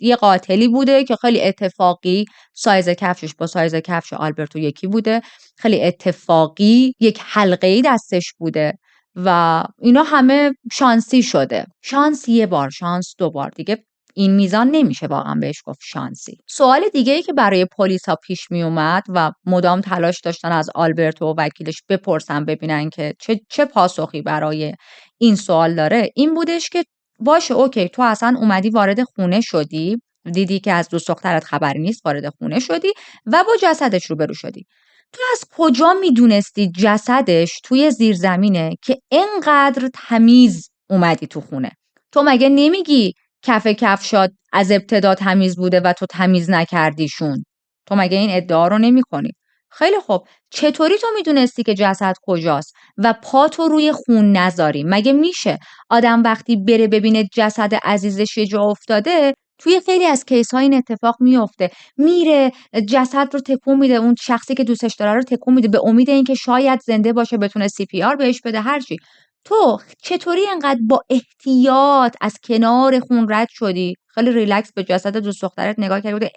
یه قاتلی بوده که خیلی اتفاقی سایز کفشش با سایز کفش آلبرتو یکی بوده، خیلی اتفاقی یک حلقه دستش بوده و اینا همه شانسی شده. شانس یه بار، شانس 2 بار، دیگه این میزان نمیشه واقعا بهش گفت شانسی. سوال دیگه ای که برای پلیس ها پیش می اومد و مدام تلاش داشتن از آلبرتو و وکیلش بپرسن ببینن که چه پاسخی برای این سوال داره، این بودش که باشه اوکی، تو اصلا اومدی وارد خونه شدی، دیدی که از دوست دخترت خبری نیست، وارد خونه شدی و با جسدش روبرو شدی. تو از کجا میدونستی جسدش توی زیرزمینه که اینقدر تمیز اومدی تو خونه؟ تو مگه نمیگی کف کفشات از ابتدا تمیز بوده و تو تمیز نکردیشون؟ تو مگه این ادعا رو نمی کنی؟ خیلی خوب، چطوری تو میدونستی که جسد کجاست و پا تو روی خون نذاری؟ مگه میشه آدم وقتی بره ببینه جسد عزیزش یه جا افتاده، توی خیلی از کیس ها این اتفاق میفته، میره جسد رو تکون میده، اون شخصی که دوستش داره رو تکون میده به امید اینکه شاید زنده باشه بتونه CPR بهش بده، هرچی. تو چطوری انقدر با احتیاط از کنار خون رد شدی، خیلی ریلکس به جسد دوست دخترت نگاه کردی بوده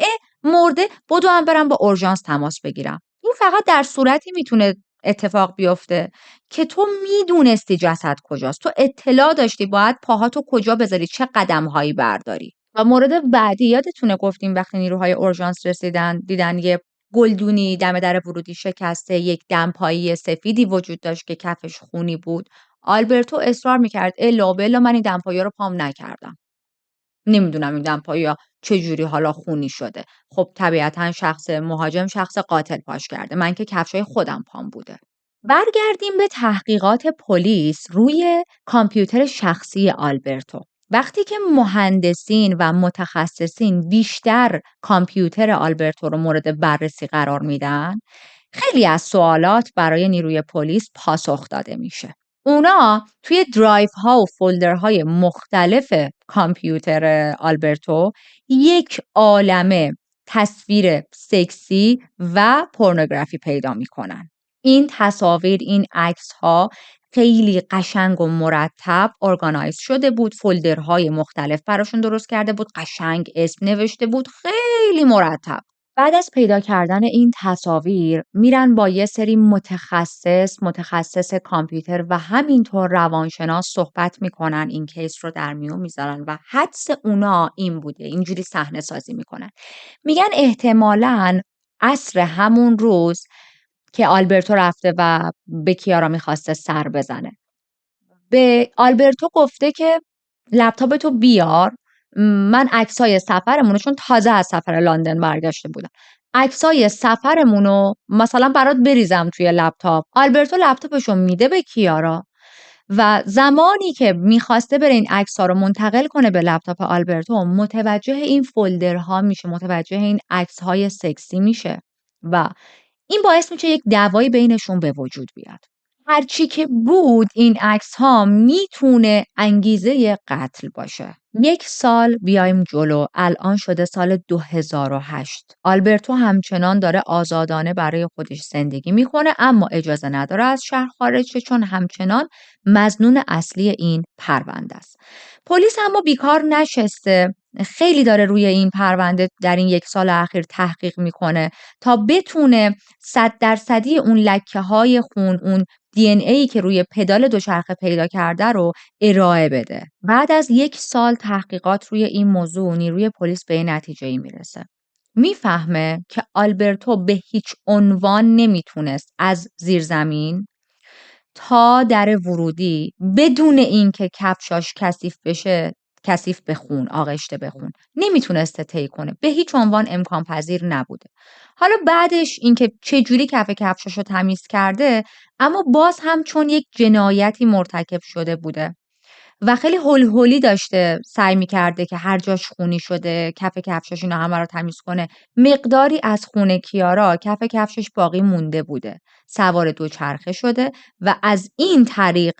مرده، بدو هم برم با اورژانس تماس بگیرم؟ این فقط در صورتی میتونه اتفاق بیفته که تو میدونستی جسد کجاست، تو اطلاع داشتی باید پاهاتو کجا بذاری، چه قدم‌هایی برداری. و مورد بعدی یادتونه گفتیم وقتی نیروهای اورژانس رسیدن دیدن یه گلدونی دم در ورودی شکسته، یک دمپایی سفیدی وجود داشت که کفش خونی بود. آلبرتو اصرار میکرد الا بلا من این دمپایی رو پام نکردم، نمیدونم این دمپایی چجوری حالا خونی شده. خب طبیعتا شخص مهاجم شخص قاتل پاش کرده، من که کفشای خودم پام بوده. برگردیم به تحقیقات پلیس روی کامپیوتر شخصی آلبرتو. وقتی که مهندسین و متخصصین بیشتر کامپیوتر آلبرتو رو مورد بررسی قرار میدن، خیلی از سوالات برای نیروی پلیس پاسخ داده میشه. اونا توی درایف ها و فولدر های مختلف کامپیوتر آلبرتو یک عالمه تصویر سکسی و پورنوگرافی پیدا میکنن. این تصاویر، این عکس ها خیلی قشنگ و مرتب ارگانایز شده بود، فولدرهای مختلف براشون درست کرده بود، قشنگ اسم نوشته بود، خیلی مرتب. بعد از پیدا کردن این تصاویر میرن با یه سری متخصص کامپیوتر و همینطور روانشناس صحبت میکنن، این کیس رو در میون میذارن و حدس اونا این بوده، اینجوری صحنه سازی میکنن. میگن احتمالاً عصر همون روز که آلبرتو رفته و به کیارا میخواسته سر بزنه، به آلبرتو گفته که لپتاپ تو بیار، من عکسای سفرمونو، چون تازه از سفر لندن برگشته بودم، عکسای سفرمونو مثلا برات بریزم توی لپتاپ. آلبرتو لپتاپشو میده به کیارا و زمانی که میخواسته بره این عکس‌ها رو منتقل کنه به لپتاپ آلبرتو، متوجه این فولدرها میشه، متوجه این عکس‌های سکسی میشه و این باعث میشه یک دعوایی بینشون به وجود بیاد. هرچی که بود این عکس‌ها میتونه انگیزه قتل باشه. 1 سال بیایم جلو، الان شده سال 2008. آلبرتو همچنان داره آزادانه برای خودش زندگی میکنه، اما اجازه نداره از شهر خارج شه، چون همچنان مظنون اصلی این پرونده است. پلیس اما بیکار نشسته، خیلی داره روی این پرونده در این 1 سال اخیر تحقیق میکنه تا بتونه 100% اون لکه‌های خون، اون دی که روی پدال دوچرخه پیدا کرده رو ارائه بده. بعد از 1 سال تحقیقات روی این موضوع، نیروی پلیس به این نتیجه‌ای میرسه. میفهمه که آلبرتو به هیچ عنوان نمیتونست از زیرزمین تا در ورودی بدون اینکه کفشاش کثیف به خون، آغشته به خون، نمیتونسته طی کنه. به هیچ عنوان امکان پذیر نبوده. حالا بعدش اینکه چه جوری کفشاشو تمیز کرده، اما باز هم چون یک جنایتی مرتکب شده بوده و خیلی هول داشته سعی می‌کرده که هر جاش خونی شده کفشاش اینا همه رو تمیز کنه، مقداری از خون کیارا کف کفشش باقی مونده بوده. سوار دوچرخه شده و از این طریق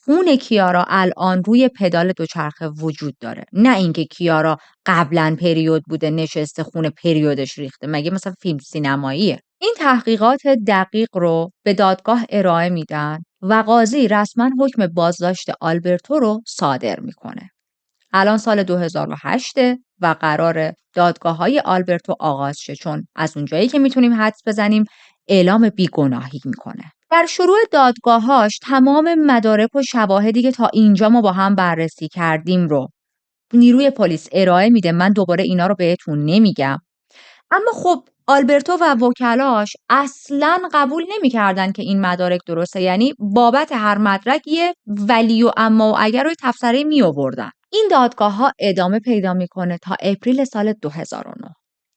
خون کیارا الان روی پدال دوچرخه وجود داره. نه اینکه کیارا قبلا پریود بوده نشسته خون پریودش ریخته، مگه مثلا فیلم سینماییه. این تحقیقات دقیق رو به دادگاه ارائه میدن و قاضی رسما حکم بازداشت آلبرتو رو صادر میکنه. الان سال 2008 و قرار دادگاه‌های آلبرتو آغاز شه، چون از اونجایی که میتونیم حدس بزنیم اعلام بیگناهی میکنه. در شروع دادگاهاش تمام مدارک و شواهدی که تا اینجا ما با هم بررسی کردیم رو نیروی پلیس ارائه میده. من دوباره اینا رو بهتون نمیگم، اما خب آلبرتو و وکلاش اصلاً قبول نمی‌کردن که این مدارک درسته، یعنی بابت هر مدرک یه ولی و اما و اگر روی تفسیری می آوردن. این دادگاه ها ادامه پیدا میکنه تا اپریل سال 2009.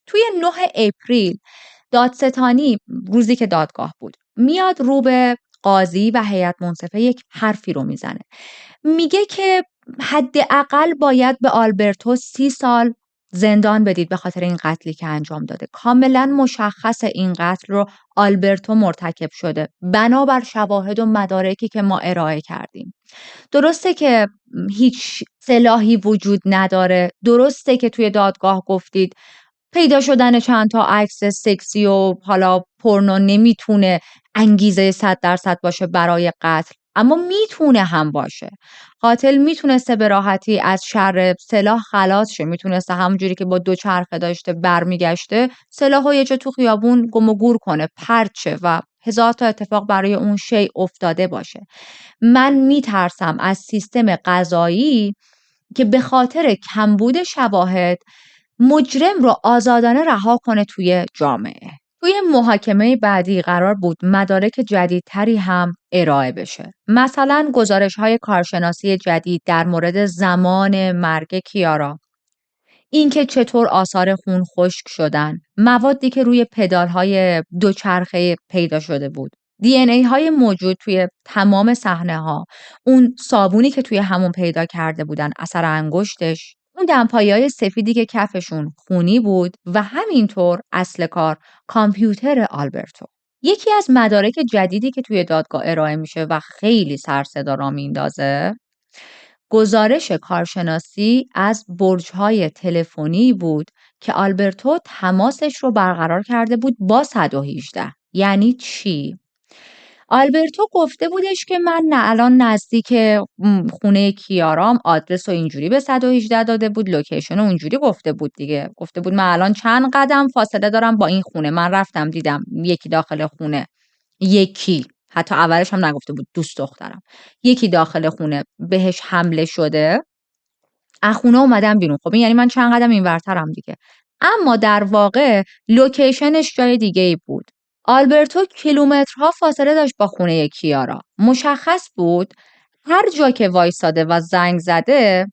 توی 9 اپریل دادستانی، روزی که دادگاه بود، میاد رو به قاضی و هیئت منصفه یک حرفی رو میزنه. میگه که حداقل باید به آلبرتو 30 سال زندان بدید به خاطر این قتلی که انجام داده. کاملا مشخص این قتل رو آلبرتو مرتکب شده بنابر شواهد و مدارکی که ما ارائه کردیم. درسته که هیچ سلاحی وجود نداره، درسته که توی دادگاه گفتید پیدا شدن چند تا عکس سکسی و حالا پورنو نمیتونه انگیزه 100% باشه برای قتل، اما میتونه هم باشه. قاتل میتونسته به راحتی از شر سلاح خلاص شه، میتونسته همونجوری که با 2 چرخه داشته برمیگشته سلاحو یه جا تو خیابون گم و گور کنه، پرت شه و هزار تا اتفاق برای اون شی افتاده باشه. من میترسم از سیستم قضایی که به خاطر کمبود شواهد مجرم رو آزادانه رها کنه توی جامعه. توی محاکمه بعدی قرار بود مدارک جدیدتری هم ارائه بشه. مثلا گزارش‌های کارشناسی جدید در مورد زمان مرگ کیارا، اینکه چطور آثار خون خشک شدن، موادی که روی پدال‌های دوچرخه پیدا شده بود، های موجود توی تمام صحنه‌ها، اون صابونی که توی همون پیدا کرده بودن، اثر انگشتش، اون دمپایی‌های سفیدی که کفشون خونی بود و همینطور اصل کار کامپیوتر آلبرتو. یکی از مدارک جدیدی که توی دادگاه ارائه میشه و خیلی سر صدا راه میندازه، گزارش کارشناسی از برج‌های تلفنی بود که آلبرتو تماسش رو برقرار کرده بود با 118. یعنی چی؟ آلبرتو گفته بودش که من الان نزدیک خونه کیارام، آدرس رو اینجوری به 118 داده بود، لوکیشن رو اونجوری گفته بود دیگه. گفته بود من الان چند قدم فاصله دارم با این خونه، من رفتم دیدم یکی داخل خونه، یکی، حتی اولش هم نگفته بود دوست دخترم، یکی داخل خونه بهش حمله شده، از خونه اومدم بیرون. خب این یعنی من چند قدم اینورترم دیگه. اما در واقع لوکیشنش جای دیگه ای بود. آلبرتو کیلومترها فاصله داشت با خونه کیارا. مشخص بود هر جا که وایساده و زنگ زده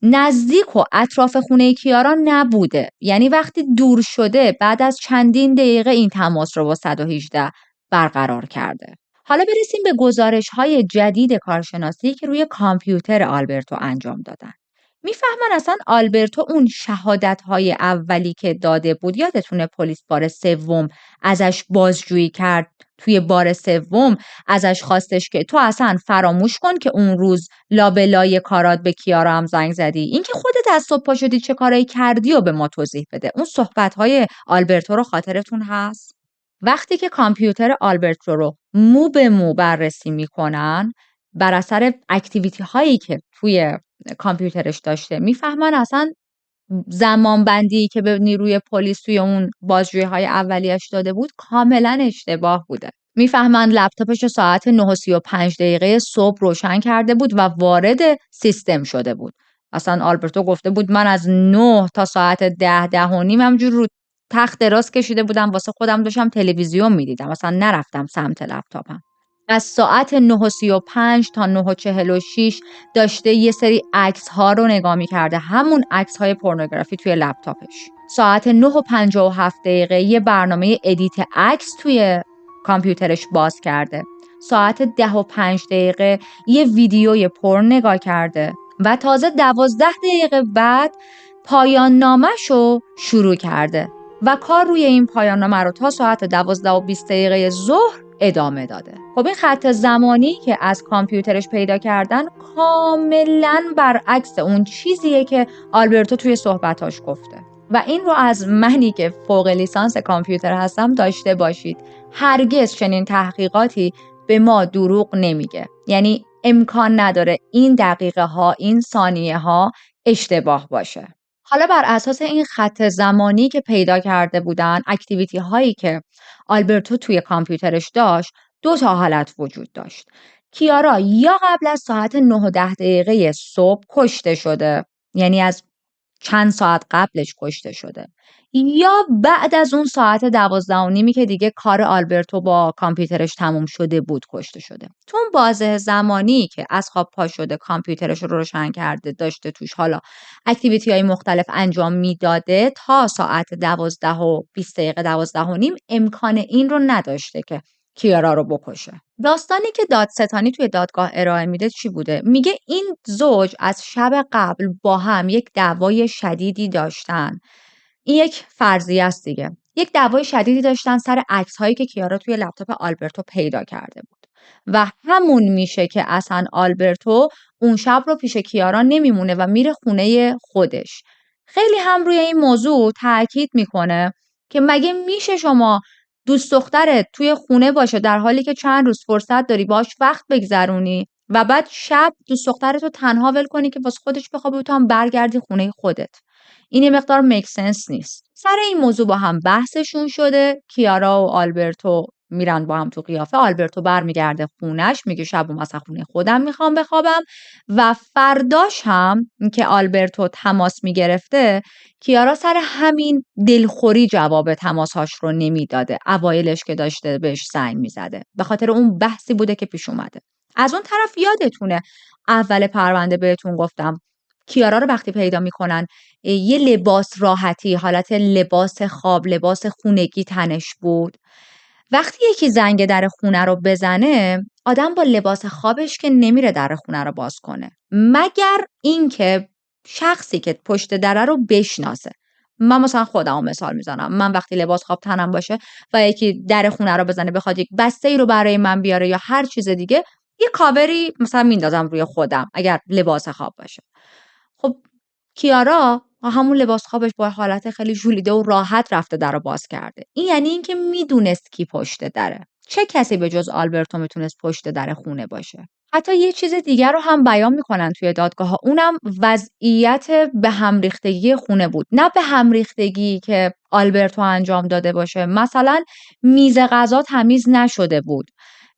نزدیک و اطراف خونه کیارا نبوده. یعنی وقتی دور شده بعد از چندین دقیقه این تماس رو با 118 برقرار کرده. حالا برسیم به گزارش‌های جدید کارشناسی که روی کامپیوتر آلبرتو انجام دادن. میفهمن اصلا آلبرتو اون شهادت‌های اولی که داده بود، یادتونه پلیس بار سوم ازش بازجویی کرد، توی بار سوم ازش خواستش که تو اصلا فراموش کن که اون روز لابلای کارات به کیارا هم زنگ زدی، اینکه خودت از صبح پا شدی چه کارایی کردی و به ما توضیح بده. اون صحبت‌های آلبرتو رو خاطرتون هست؟ وقتی که کامپیوتر آلبرتو رو مو به مو بررسی میکنن، بر اثر اکتیویتی هایی که توی کامپیوترش داشته، میفهمن اصلا زمان بندی که به نیروی پلیس توی اون بازجویی های اولیش داده بود کاملا اشتباه بوده. میفهمن لپتاپش ساعت 9:35 صبح روشن کرده بود و وارد سیستم شده بود. اصلا آلبرتو گفته بود من از 9 تا ساعت 10 همجور رو تخت دراز کشیده بودم واسه خودم، داشتم تلویزیون میدیدم، اصلا نرفتم سمت لپتاپم. از ساعت 9:35 تا 9:46 داشته یه سری عکس ها رو نگاه می‌کرده، همون عکس های پورنوگرافی توی لپتاپش. ساعت 9:57 یه برنامه ادیت عکس توی کامپیوترش باز کرده. ساعت 10:05 یه ویدیوی پورن نگاه کرده و تازه 12 بعد پایان نامش رو شروع کرده و کار روی این پایان نامه رو تا ساعت 12:20 ظهر ادامه داده. خب این خط زمانی که از کامپیوترش پیدا کردن کاملا برعکس اون چیزیه که آلبرتو توی صحبتاش گفته و این رو از منی که فوق لیسانس کامپیوتر هستم داشته باشید. هرگز چنین تحقیقاتی به ما دروغ نمیگه، یعنی امکان نداره این دقیقه ها، این ثانیه ها اشتباه باشه. حالا بر اساس این خط زمانی که پیدا کرده بودن، اکتیویتی هایی که آلبرتو توی کامپیوترش داشت، 2 تا حالت وجود داشت. کیارا یا قبل از ساعت 9:10 صبح کشته شده، یعنی از چند ساعت قبلش کشته شده، یا بعد از اون ساعت 12:30 که دیگه کار آلبرتو با کامپیوترش تموم شده بود کشته شده. تو اون بازه زمانی که از خواب پا شده کامپیوترش رو روشن کرده، داشته توش حالا اکتیویتی های مختلف انجام میداده تا ساعت 12:20 12:30 امکان این رو نداشته که کیارا رو بکشه. داستانی که دادستانی توی دادگاه ارائه میده چی بوده؟ میگه این زوج از شب قبل با هم یک دعوای شدیدی داشتن. این یک فرضیه است دیگه. یک دعوای شدیدی داشتن سر عکس هایی که کیارا توی لپتاپ آلبرتو پیدا کرده بود و همون میشه که اصلا آلبرتو اون شب رو پیش کیارا نمیمونه و میره خونه خودش. خیلی هم روی این موضوع تاکید میکنه که مگه میشه شما دوست دخترت توی خونه باشه در حالی که چند روز فرصت داری باش وقت بگذرونی و بعد شب دوست دخترت رو تنها ول کنی که واسه خودش بخوابه و تو هم برگردی خونه خودت. این یه مقدار میک سنس نیست. سر این موضوع با هم بحثشون شده. کیارا و آلبرتو میرن با هم تو قیافه. آلبرتو برمیگرده خونش، میگه شب مثلا خونه خودم میخوام بخوابم و فرداش هم که آلبرتو تماس میگرفته، کیارا سر همین دلخوری جواب تماساش رو نمیداده. اوایلش که داشته بهش زنگ میزده به خاطر اون بحثی بوده که پیش اومده. از اون طرف یادتونه اول پرونده بهتون گفتم کیارا رو وقتی پیدا میکنن یه لباس راحتی، حالت لباس خواب، لباس خونگی تنش بود. وقتی یکی زنگ در خونه رو بزنه، آدم با لباس خوابش که نمیره در خونه رو باز کنه مگر اینکه شخصی که پشت دره رو بشناسه. من مثلا خودم مثال میزنم، من وقتی لباس خواب تنم باشه و یکی در خونه رو بزنه بخواد یک بسته ای رو برای من بیاره یا هر چیز دیگه، یه کاوری مثلا میندازم روی خودم اگر لباس خواب باشه. خب کیارا همون لباس خوابش با حالت خیلی ژولیده و راحت رفته در رو باز کرده. این یعنی اینکه میدونست کی پشت دره. چه کسی به جز آلبرتو میتونست پشت در خونه باشه؟ حتی یه چیز دیگر رو هم بیان میکنن توی دادگاه ها، اونم وضعیت به هم ریختگی خونه بود. نه به هم ریختگی که آلبرتو انجام داده باشه، مثلا میز غذا تمیز نشده بود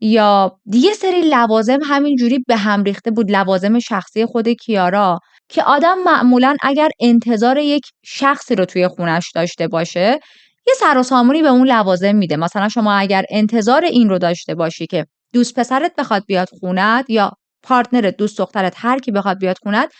یا یه سری لوازم همینجوری به هم ریخته بود، لوازم شخصی خود کیارا که آدم معمولاً اگر انتظار یک شخصی رو توی خونش داشته باشه یه سر و سامونی به اون لوازم میده. مثلا شما اگر انتظار این رو داشته باشی که دوست پسرت بخواد بیاد خونت یا پارتنرت، دوست دخترت، هر کی بخواد بیاد خونت،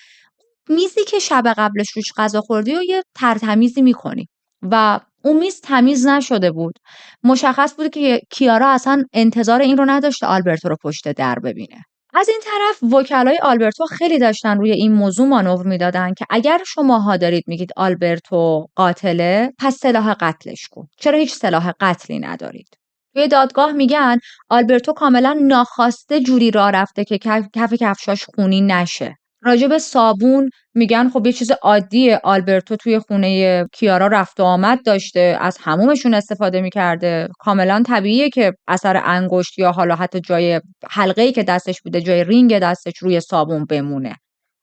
میزی که شب قبلش روش غذا خوردی و یه ترتمیزی میکنی و اون میز تمیز نشده بود. مشخص بود که کیارا اصلا انتظار این رو نداشته آلبرتو رو پشت در ببینه. از این طرف وکلای آلبرتو خیلی داشتن روی این موضوع مانور میدادن که اگر شماها دارید میگید آلبرتو قاتله، پس سلاح قتلش کن. چرا هیچ سلاح قتلی ندارید؟ توی دادگاه میگن آلبرتو کاملا ناخواسته جوری راه رفته که کف کفشاش خونی نشه. راجب صابون میگن خب یه چیز عادیه، آلبرتو توی خونه کیارا رفت و آمد داشته، از حمومشون استفاده میکرده، کاملا طبیعیه که اثر انگشت یا حالا حتی جای حلقه‌ای که دستش بوده، جای رینگ دستش روی صابون بمونه.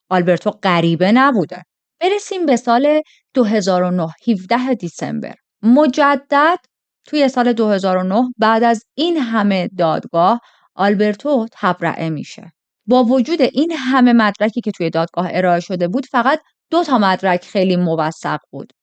آلبرتو غریبه نبوده. برسیم به سال 2009 17 دیسمبر. مجدد توی سال 2009 بعد از این همه دادگاه آلبرتو تبرئه میشه. با وجود این همه مدرکی که توی دادگاه ارائه شده بود، فقط 2 تا مدرک خیلی موثق بود.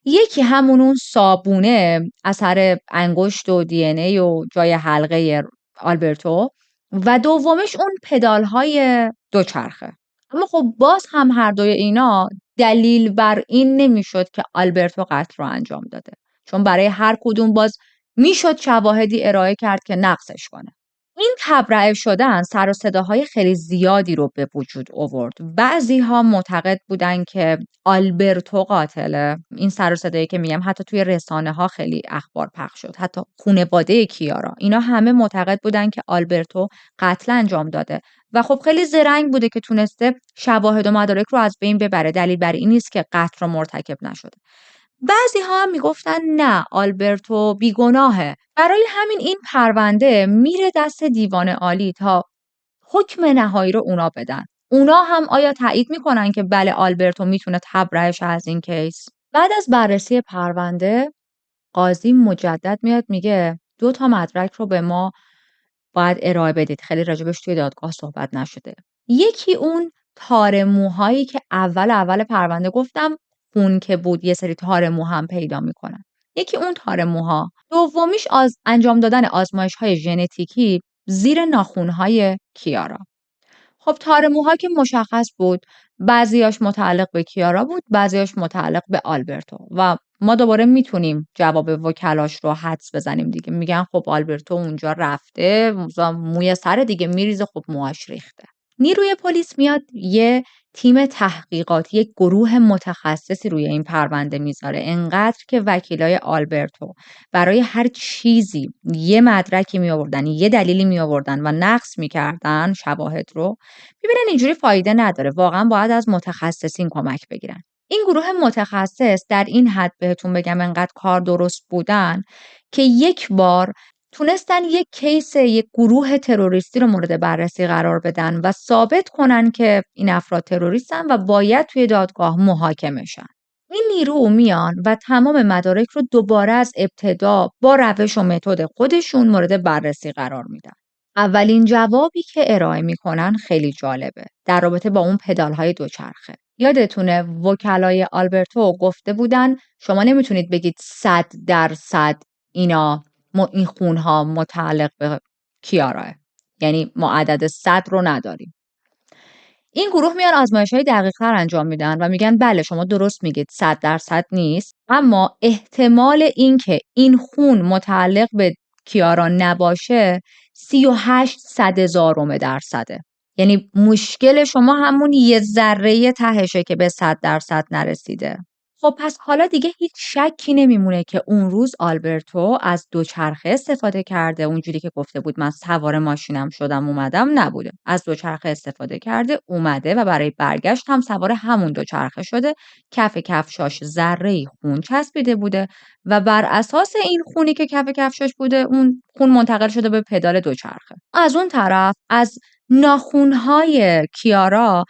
یکی همون اون صابونه، اثر انگشت و دی ان ای و جای حلقه آلبرتو، و دومش اون پدال‌های دوچرخه. اما خب باز هم هر دوی اینا دلیل بر این نمیشد که آلبرتو قتل رو انجام داده، چون برای هر کدوم باز میشد شواهدی ارائه کرد که نقضش کنه. این تبرئه شدن سر و صداهای خیلی زیادی رو به وجود آورد. بعضی‌ها معتقد بودن که آلبرتو قاتله. این سر و صدایی که میگم حتی توی رسانه‌ها خیلی اخبار پخش شد. حتی خانواده کیارا، اینا همه معتقد بودن که آلبرتو قتل انجام داده و خب خیلی زرنگ بوده که تونسته شواهد و مدارک رو از بین ببره. دلیل بر این نیست که قتل رو مرتکب نشده. بعضی‌ها هم میگفتن نه، آلبرتو بیگناهه. برای همین این پرونده میره دست دیوان عالی تا حکم نهایی رو اونا بدن. اونا هم آیا تایید میکنن که بله آلبرتو میتونه تبرئه شه از این کیس؟ بعد از بررسی پرونده قاضی مجدد میاد میگه 2 تا مدرک رو به ما باید ارائه بدید. خیلی راجبش توی دادگاه صحبت نشده. یکی اون تار موهایی که اول پرونده گفتم خون که بود یه سری تار مو هم پیدا میکنن. یکی اون تار موها. دومیش از انجام دادن آزمایش‌های ژنتیکی زیر ناخن‌های کیارا. خب تار موها که مشخص بود، بعضیاش متعلق به کیارا بود، بعضیاش متعلق به آلبرتو و ما دوباره میتونیم جواب وکلاش رو حدس بزنیم دیگه. میگن خب آلبرتو اونجا رفته، موی سر دیگه میریزه، خب موهاش ریخته. نیروی پلیس میاد یه تیم تحقیقاتی، یک گروه متخصصی روی این پرونده میذاره، انقدر که وکیلای آلبرتو برای هر چیزی یه مدرکی می آوردن، یه دلیلی می آوردن و نقص میکردن شواهد رو، میبینن اینجوری فایده نداره، واقعا باید از متخصصین کمک بگیرن. این گروه متخصص در این حد بهتون بگم انقدر کار درست بودن که یک بار تونستن یک کیس یک گروه تروریستی رو مورد بررسی قرار بدن و ثابت کنن که این افراد تروریستن و باید توی دادگاه محاکمه شن. این نیرو میان و تمام مدارک رو دوباره از ابتدا با روش و متد خودشون مورد بررسی قرار میدن. اولین جوابی که ارائه میکنن خیلی جالبه در رابطه با اون پدالهای دوچرخه. یادتونه وکلای آلبرتو گفته بودن شما نمیتونید بگید 100% اینا این خونها متعلق به کیاراه، یعنی ما عدد 100 رو نداریم. این گروه میان آزمایش‌های دقیق‌تر انجام میدن و میگن بله شما درست میگید 100% نیست، اما احتمال اینکه این خون متعلق به کیارا نباشه 38/100,000%. یعنی مشکل شما همون یه ذره تهشه که به 100% نرسیده. خب پس حالا دیگه هیچ شکی نمیمونه که اون روز آلبرتو از دوچرخه استفاده کرده، اونجوری که گفته بود من سوار ماشینم شدم اومدم، نبوده. از دوچرخه استفاده کرده اومده و برای برگشت هم سوار همون دوچرخه شده. کف کفشاش ذره‌ای خون چسبیده بوده و بر اساس این خونی که کف کفشاش بوده اون خون منتقل شده به پدال دوچرخه. از اون طرف از ناخن‌های کیارا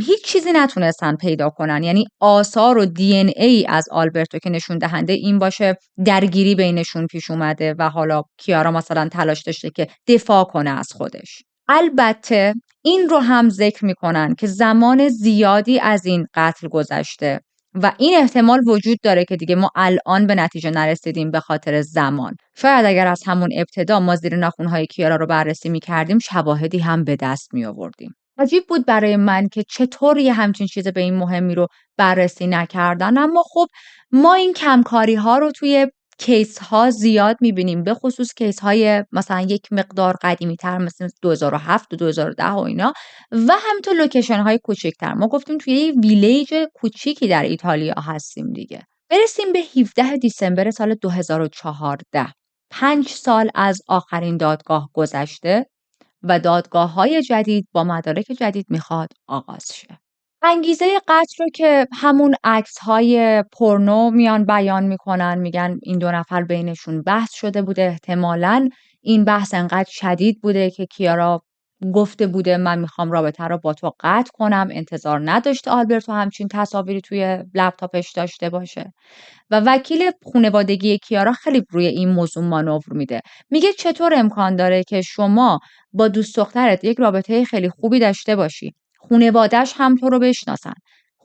هیچ چیزی نتونستن پیدا کنن، یعنی آثار و دی ان ای از آلبرتو که نشون دهنده این باشه درگیری بینشون پیش اومده و حالا کیارا مثلا تلاش داشته که دفاع کنه از خودش. البته این رو هم ذکر میکنن که زمان زیادی از این قتل گذشته و این احتمال وجود داره که دیگه ما الان به نتیجه نرسیدیم به خاطر زمان. شاید اگر از همون ابتدا ما زیر ناخن‌های کیارا رو بررسی میکردیم شواهدی هم به دست می آوردیم. عجیب بود برای من که چطور یه همچین چیز به این مهمی رو بررسی نکردن. اما خب ما این کمکاری ها رو توی کیس ها زیاد میبینیم، به خصوص کیس های مثلا یک مقدار قدیمی تر مثل 2007 و 2010 و اینا، و همینطور لوکیشن های کوچیک‌تر. ما گفتیم توی یه ویلیج کوچیکی در ایتالیا هستیم دیگه. برسیم به 17 دیسمبر سال 2014. 5 سال از آخرین دادگاه گذشته و دادگاه‌های جدید با مدارک جدید میخواد آغاز شه. انگیزه قتل رو که همون عکس‌های پورنو میان بیان میکنن، میگن این دو نفر بینشون بحث شده بوده، احتمالاً این بحث انقدر شدید بوده که کیارا گفته بوده من میخوام رابطه رو با تو قطع کنم، انتظار نداشته آلبرتو همچین تصاویری توی لپتاپش داشته باشه. و وکیل خانوادگی کیارا خیلی روی این موضوع مانور میده. میگه چطور امکان داره که شما با دوست دخترت یک رابطه خیلی خوبی داشته باشی، خانواده‌اش هم تو رو بشناسن،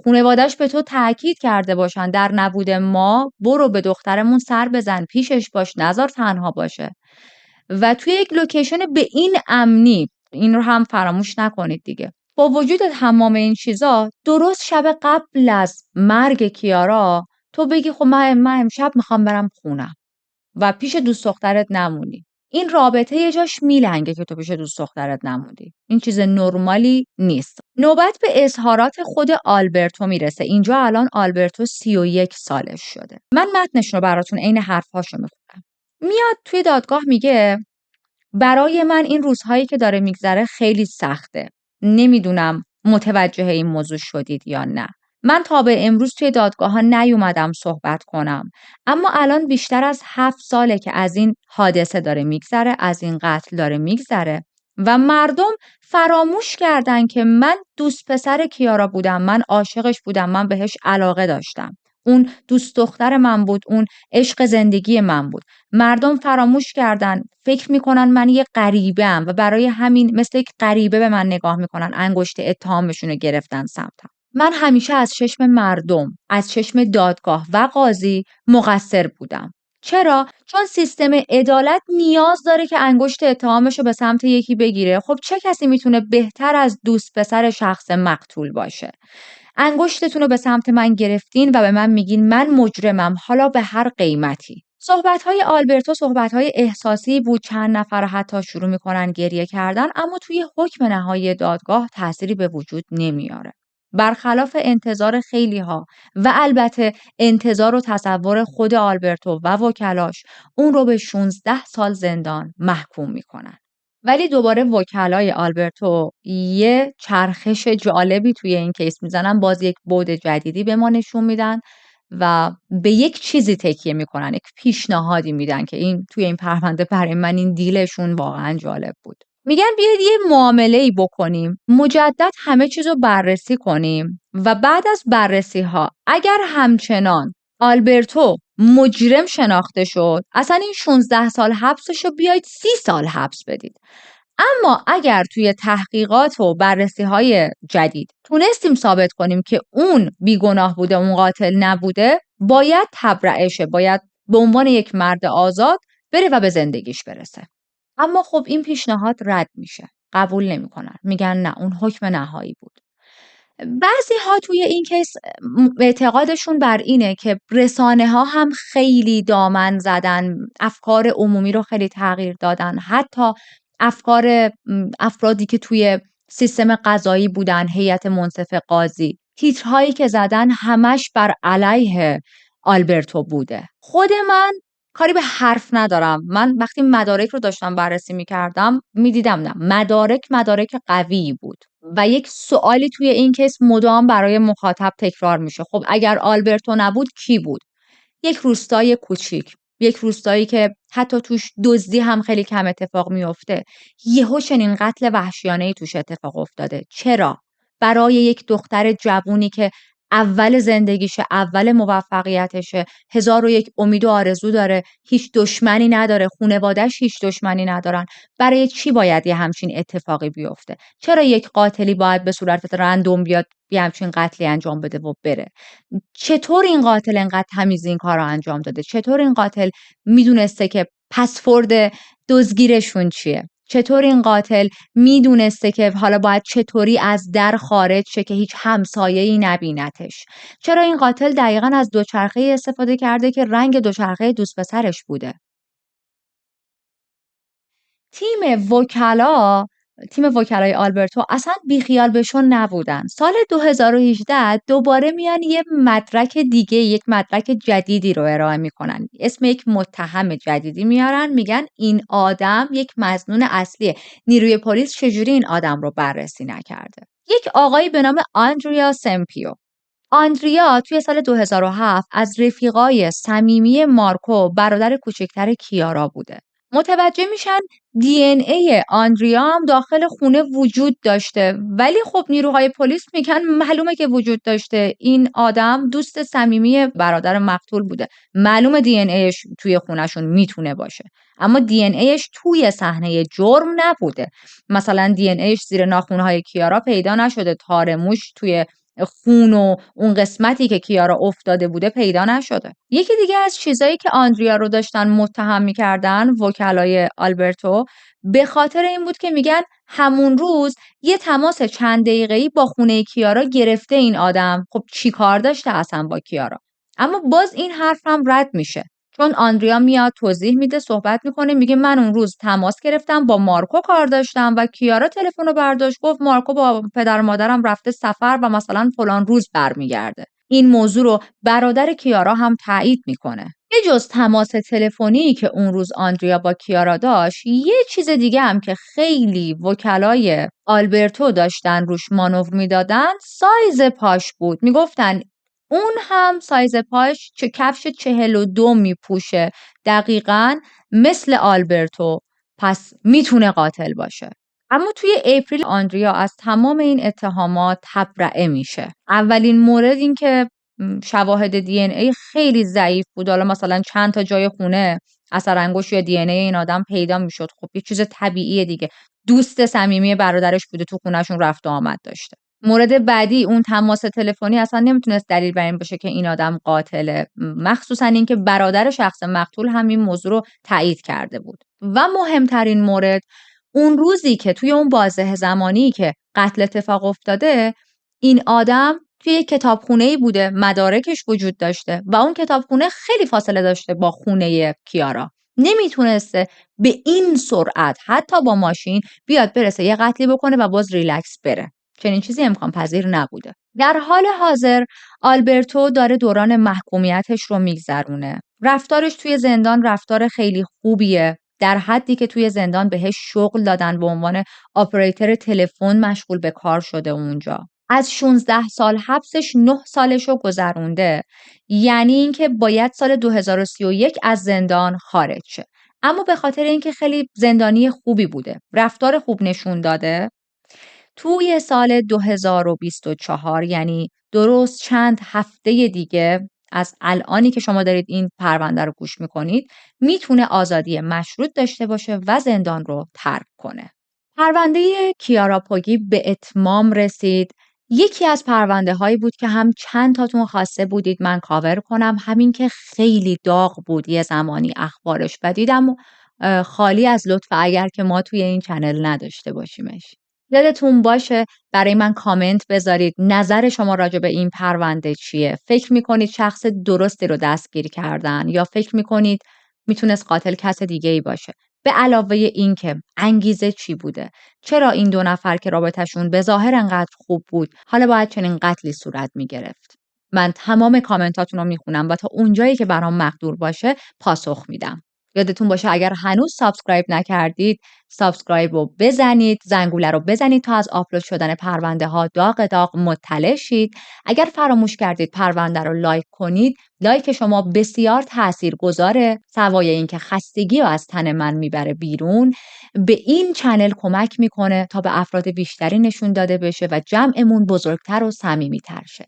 خانواده‌اش به تو تاکید کرده باشن در نبود ما برو به دخترمون سر بزن، پیشش باش، نذار تنها باشه، و توی یک لوکیشن به این امنی، این رو هم فراموش نکنید دیگه. با وجود تمام این چیزا درست شب قبل از مرگ کیارا تو بگی خب من امشب میخوام برم خونم و پیش دوست دخترت نمونی. این رابطه یه جاش میلنگه که تو پیش دوست دخترت نموندی. این چیز نرمالی نیست. نوبت به اظهارات خود آلبرتو میرسه. اینجا الان آلبرتو 31 سالش شده. من متنش رو براتون عین حرفاشو میخونم. میاد توی دادگاه میگه برای من این روزهایی که داره میگذره خیلی سخته. نمیدونم متوجه این موضوع شدید یا نه. من تا به امروز توی دادگاه‌ها نیومدم صحبت کنم، اما الان بیشتر از 7 ساله که از این حادثه داره میگذره، از این قتل داره میگذره و مردم فراموش کردن که من دوست پسر کیارا بودم، من عاشقش بودم، من بهش علاقه داشتم. اون دوست دختر من بود، اون عشق زندگی من بود. مردم فراموش کردن، فکر میکنن من یه غریبه‌ام و برای همین مثل یک غریبه به من نگاه میکنن، انگشت اتهامشون رو گرفتن سمتم. من همیشه از چشم مردم، از چشم دادگاه و قاضی مقصر بودم. چرا؟ چون سیستم عدالت نیاز داره که انگشت اتهامش رو به سمت یکی بگیره. خب چه کسی میتونه بهتر از دوست پسر شخص مقتول باشه؟ انگشتتون رو به سمت من گرفتین و به من میگین من مجرمم، حالا به هر قیمتی. صحبت‌های آلبرتو صحبت‌های احساسی بود، چند نفر حتی شروع می‌کنن گریه کردن، اما توی حکم نهایی دادگاه تأثیری به وجود نمیاره. برخلاف انتظار خیلی‌ها و البته انتظار و تصور خود آلبرتو و وکلاش، اون رو به 16 سال زندان محکوم می‌کنن. ولی دوباره وکلای آلبرتو یه چرخش جالبی توی این کیس میزنن، باز یک بعد جدیدی به ما نشون میدن و به یک چیزی تکیه میکنن، یک پیشنهادی میدن که این توی این پرونده برای من این دیلشون واقعا جالب بود. میگن بیاید یه معامله‌ای بکنیم، مجدد همه چیز رو بررسی کنیم و بعد از بررسی ها اگر همچنان آلبرتو مجرم شناخته شد، اصلا این 16 سال حبسش رو بیاید 30 سال حبس بدید. اما اگر توی تحقیقات و بررسی‌های جدید تونستیم ثابت کنیم که اون بیگناه بوده، اون قاتل نبوده، باید تبرئه شه، باید به عنوان یک مرد آزاد بره و به زندگیش برسه. اما خب این پیشنهاد رد میشه. قبول نمی‌کنن. میگن نه، اون حکم نهایی بود. بعضی‌ها توی این کیس اعتقادشون بر اینه که رسانه‌ها هم خیلی دامن زدن، افکار عمومی رو خیلی تغییر دادن، حتی افرادی که توی سیستم قضایی بودن، هیئت منصف قاضی، تیترهایی که زدن همش بر علیه آلبرتو بوده. خود من کاری به حرف ندارم. من وقتی مدارک رو داشتم بررسی می‌کردم، می‌دیدم نه، مدارک قوی بود. و یک سوالی توی این کیس مدام برای مخاطب تکرار میشه. خب اگر آلبرتو نبود کی بود؟ یک روستای کوچیک، یک روستایی که حتی توش دزدی هم خیلی کم اتفاق میفته، یهو چنین قتل وحشیانه‌ای توش اتفاق افتاده. چرا؟ برای یک دختر جوونی که اول زندگیشه، اول موفقیتشه، 1001 امید و آرزو داره، هیچ دشمنی نداره، خانواده‌اش هیچ دشمنی ندارن. برای چی باید یه همچین اتفاقی بیفته؟ چرا یک قاتلی باید به صورت رندوم بیاد یه همچین قتلی انجام بده و بره؟ چطور این قاتل انقدر تمیز این کار رو انجام داده؟ چطور این قاتل میدونسته که پسورد دزدگیرشون چیه؟ چطور این قاتل میدونسته که حالا باید چطوری از در خارج شه که هیچ همسایه‌ای نبینتش؟ چرا این قاتل دقیقاً از دوچرخه استفاده کرده که رنگ دوچرخه دوست پسرش بوده؟ تیم وکلا تیم وکلای آلبرتو اصلا بیخیال بشون نبودن. سال 2018 دوباره میان یه مدرک دیگه، یک مدرک جدیدی رو ارائه میکنن. اسم یک متهم جدیدی میارن، میگن این آدم یک مظنون اصلیه. نیروی پلیس چجوری این آدم رو بررسی نکرده؟ یک آقایی به نام آندریا سمپیو. آندریا توی سال 2007 از رفیقای صمیمی مارکو، برادر کوچکتر کیارا بوده. متوجه میشن دی ان ای آندریا هم داخل خونه وجود داشته، ولی خب نیروهای پلیس میگن معلومه که وجود داشته. این آدم دوست صمیمی برادر مقتول بوده. معلومه دی ان ایش توی خونهشون میتونه باشه. اما دی ان ایش توی صحنه جرم نبوده. مثلا دی ان ایش زیر ناخن‌های کیارا پیدا نشده، تار موش توی خون و اون قسمتی که کیارا افتاده بوده پیدا نشده. یکی دیگه از چیزایی که آندریا رو داشتن متهم می‌کردن وکلای آلبرتو، به خاطر این بود که میگن همون روز یه تماس چند دقیقه‌ای با خونه کیارا گرفته این آدم. خب چی کار داشته اصلا با کیارا؟ اما باز این حرف هم رد میشه، چون آندریا میاد توضیح میده، صحبت میکنه، میگه من اون روز تماس گرفتم، با مارکو کار داشتم و کیارا تلفن رو برداشت گفت مارکو با پدر و مادرم رفته سفر و مثلا فلان روز برمیگرده. این موضوع رو برادر کیارا هم تایید میکنه. به جز تماس تلفنی که اون روز آندریا با کیارا داشت، یه چیز دیگه هم که خیلی وکلای آلبرتو داشتن روش مانور میدادن، سایز پاش بود. میگفتن اون هم سایز پاش کفش 42 میپوشه، دقیقاً مثل آلبرتو، پس میتونه قاتل باشه. اما توی اپریل آندریا از تمام این اتهامات تبرئه میشه. اولین مورد این که شواهد دی ان ای خیلی ضعیف بود. حالا مثلا چند تا جای خونه اثر انگشت یا دی ان ای این آدم پیدا میشد. خب یه چیز طبیعیه دیگه. دوست صمیمی برادرش بوده، تو خونهشون رفت و آمد داشته. مورد بعدی اون تماس تلفنی اصلا نمیتونست دلیل بر این باشه که این آدم قاتله، مخصوصا اینکه برادر شخص مقتول هم این موضوع رو تایید کرده بود. و مهمترین مورد، اون روزی که توی اون بازه زمانی که قتل اتفاق افتاده، این آدم توی یک کتابخونه‌ای بوده، مدارکش وجود داشته و اون کتابخونه خیلی فاصله داشته با خونه کیارا. نمیتونسته به این سرعت حتی با ماشین بیاد برسه یه قتلی بکنه و باز ریلکس بره. چنین چیزی امکان پذیر نبوده. در حال حاضر آلبرتو داره دوران محکومیتش رو میگذرونه. رفتارش توی زندان رفتار خیلی خوبیه، در حدی که توی زندان بهش شغل دادن، به عنوان آپریتور تلفن مشغول به کار شده اونجا. از 16 سال حبسش 9 سالش رو گذرونده. یعنی اینکه باید سال 2031 از زندان خارج شه. اما به خاطر اینکه خیلی زندانی خوبی بوده، رفتار خوب نشون داده، توی سال 2024، یعنی درست چند هفته دیگه از الانی که شما دارید این پرونده رو گوش میکنید، میتونه آزادی مشروط داشته باشه و زندان رو ترک کنه. پرونده کیارا پوگی به اتمام رسید. یکی از پرونده هایی بود که هم چند تاتون خواسته بودید من کاور کنم، همین که خیلی داغ بود یه زمانی اخبارش و دیدم خالی از لطف اگر که ما توی این چنل نداشته باشیمش. یادتون باشه برای من کامنت بذارید نظر شما راجع به این پرونده چیه؟ فکر میکنید شخص درستی رو دستگیر کردن یا فکر میکنید میتونست قاتل کس دیگه ای باشه؟ به علاوه این که انگیزه چی بوده؟ چرا این دو نفر که رابطشون به ظاهر انقدر خوب بود حالا باید چنین قتلی صورت میگرفت؟ من تمام کامنتاتون رو میخونم و تا اونجایی که برام مقدور باشه پاسخ میدم. یادتون باشه اگر هنوز سابسکرایب نکردید سابسکرایب رو بزنید، زنگوله رو بزنید تا از آپلود شدن پرونده ها داغ مطلع شید. اگر فراموش کردید پرونده رو لایک کنید، لایک شما بسیار تاثیرگذاره، سوای اینکه خستگی رو از تن من میبره بیرون، به این چنل کمک میکنه تا به افراد بیشتری نشون داده بشه و جمعمون بزرگتر و صمیمیتر شه.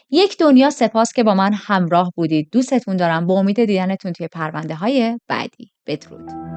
یک دنیا سپاس که با من همراه بودید. دوستتون دارم. با امید دیدنتون توی پرونده های بعدی. بدرود.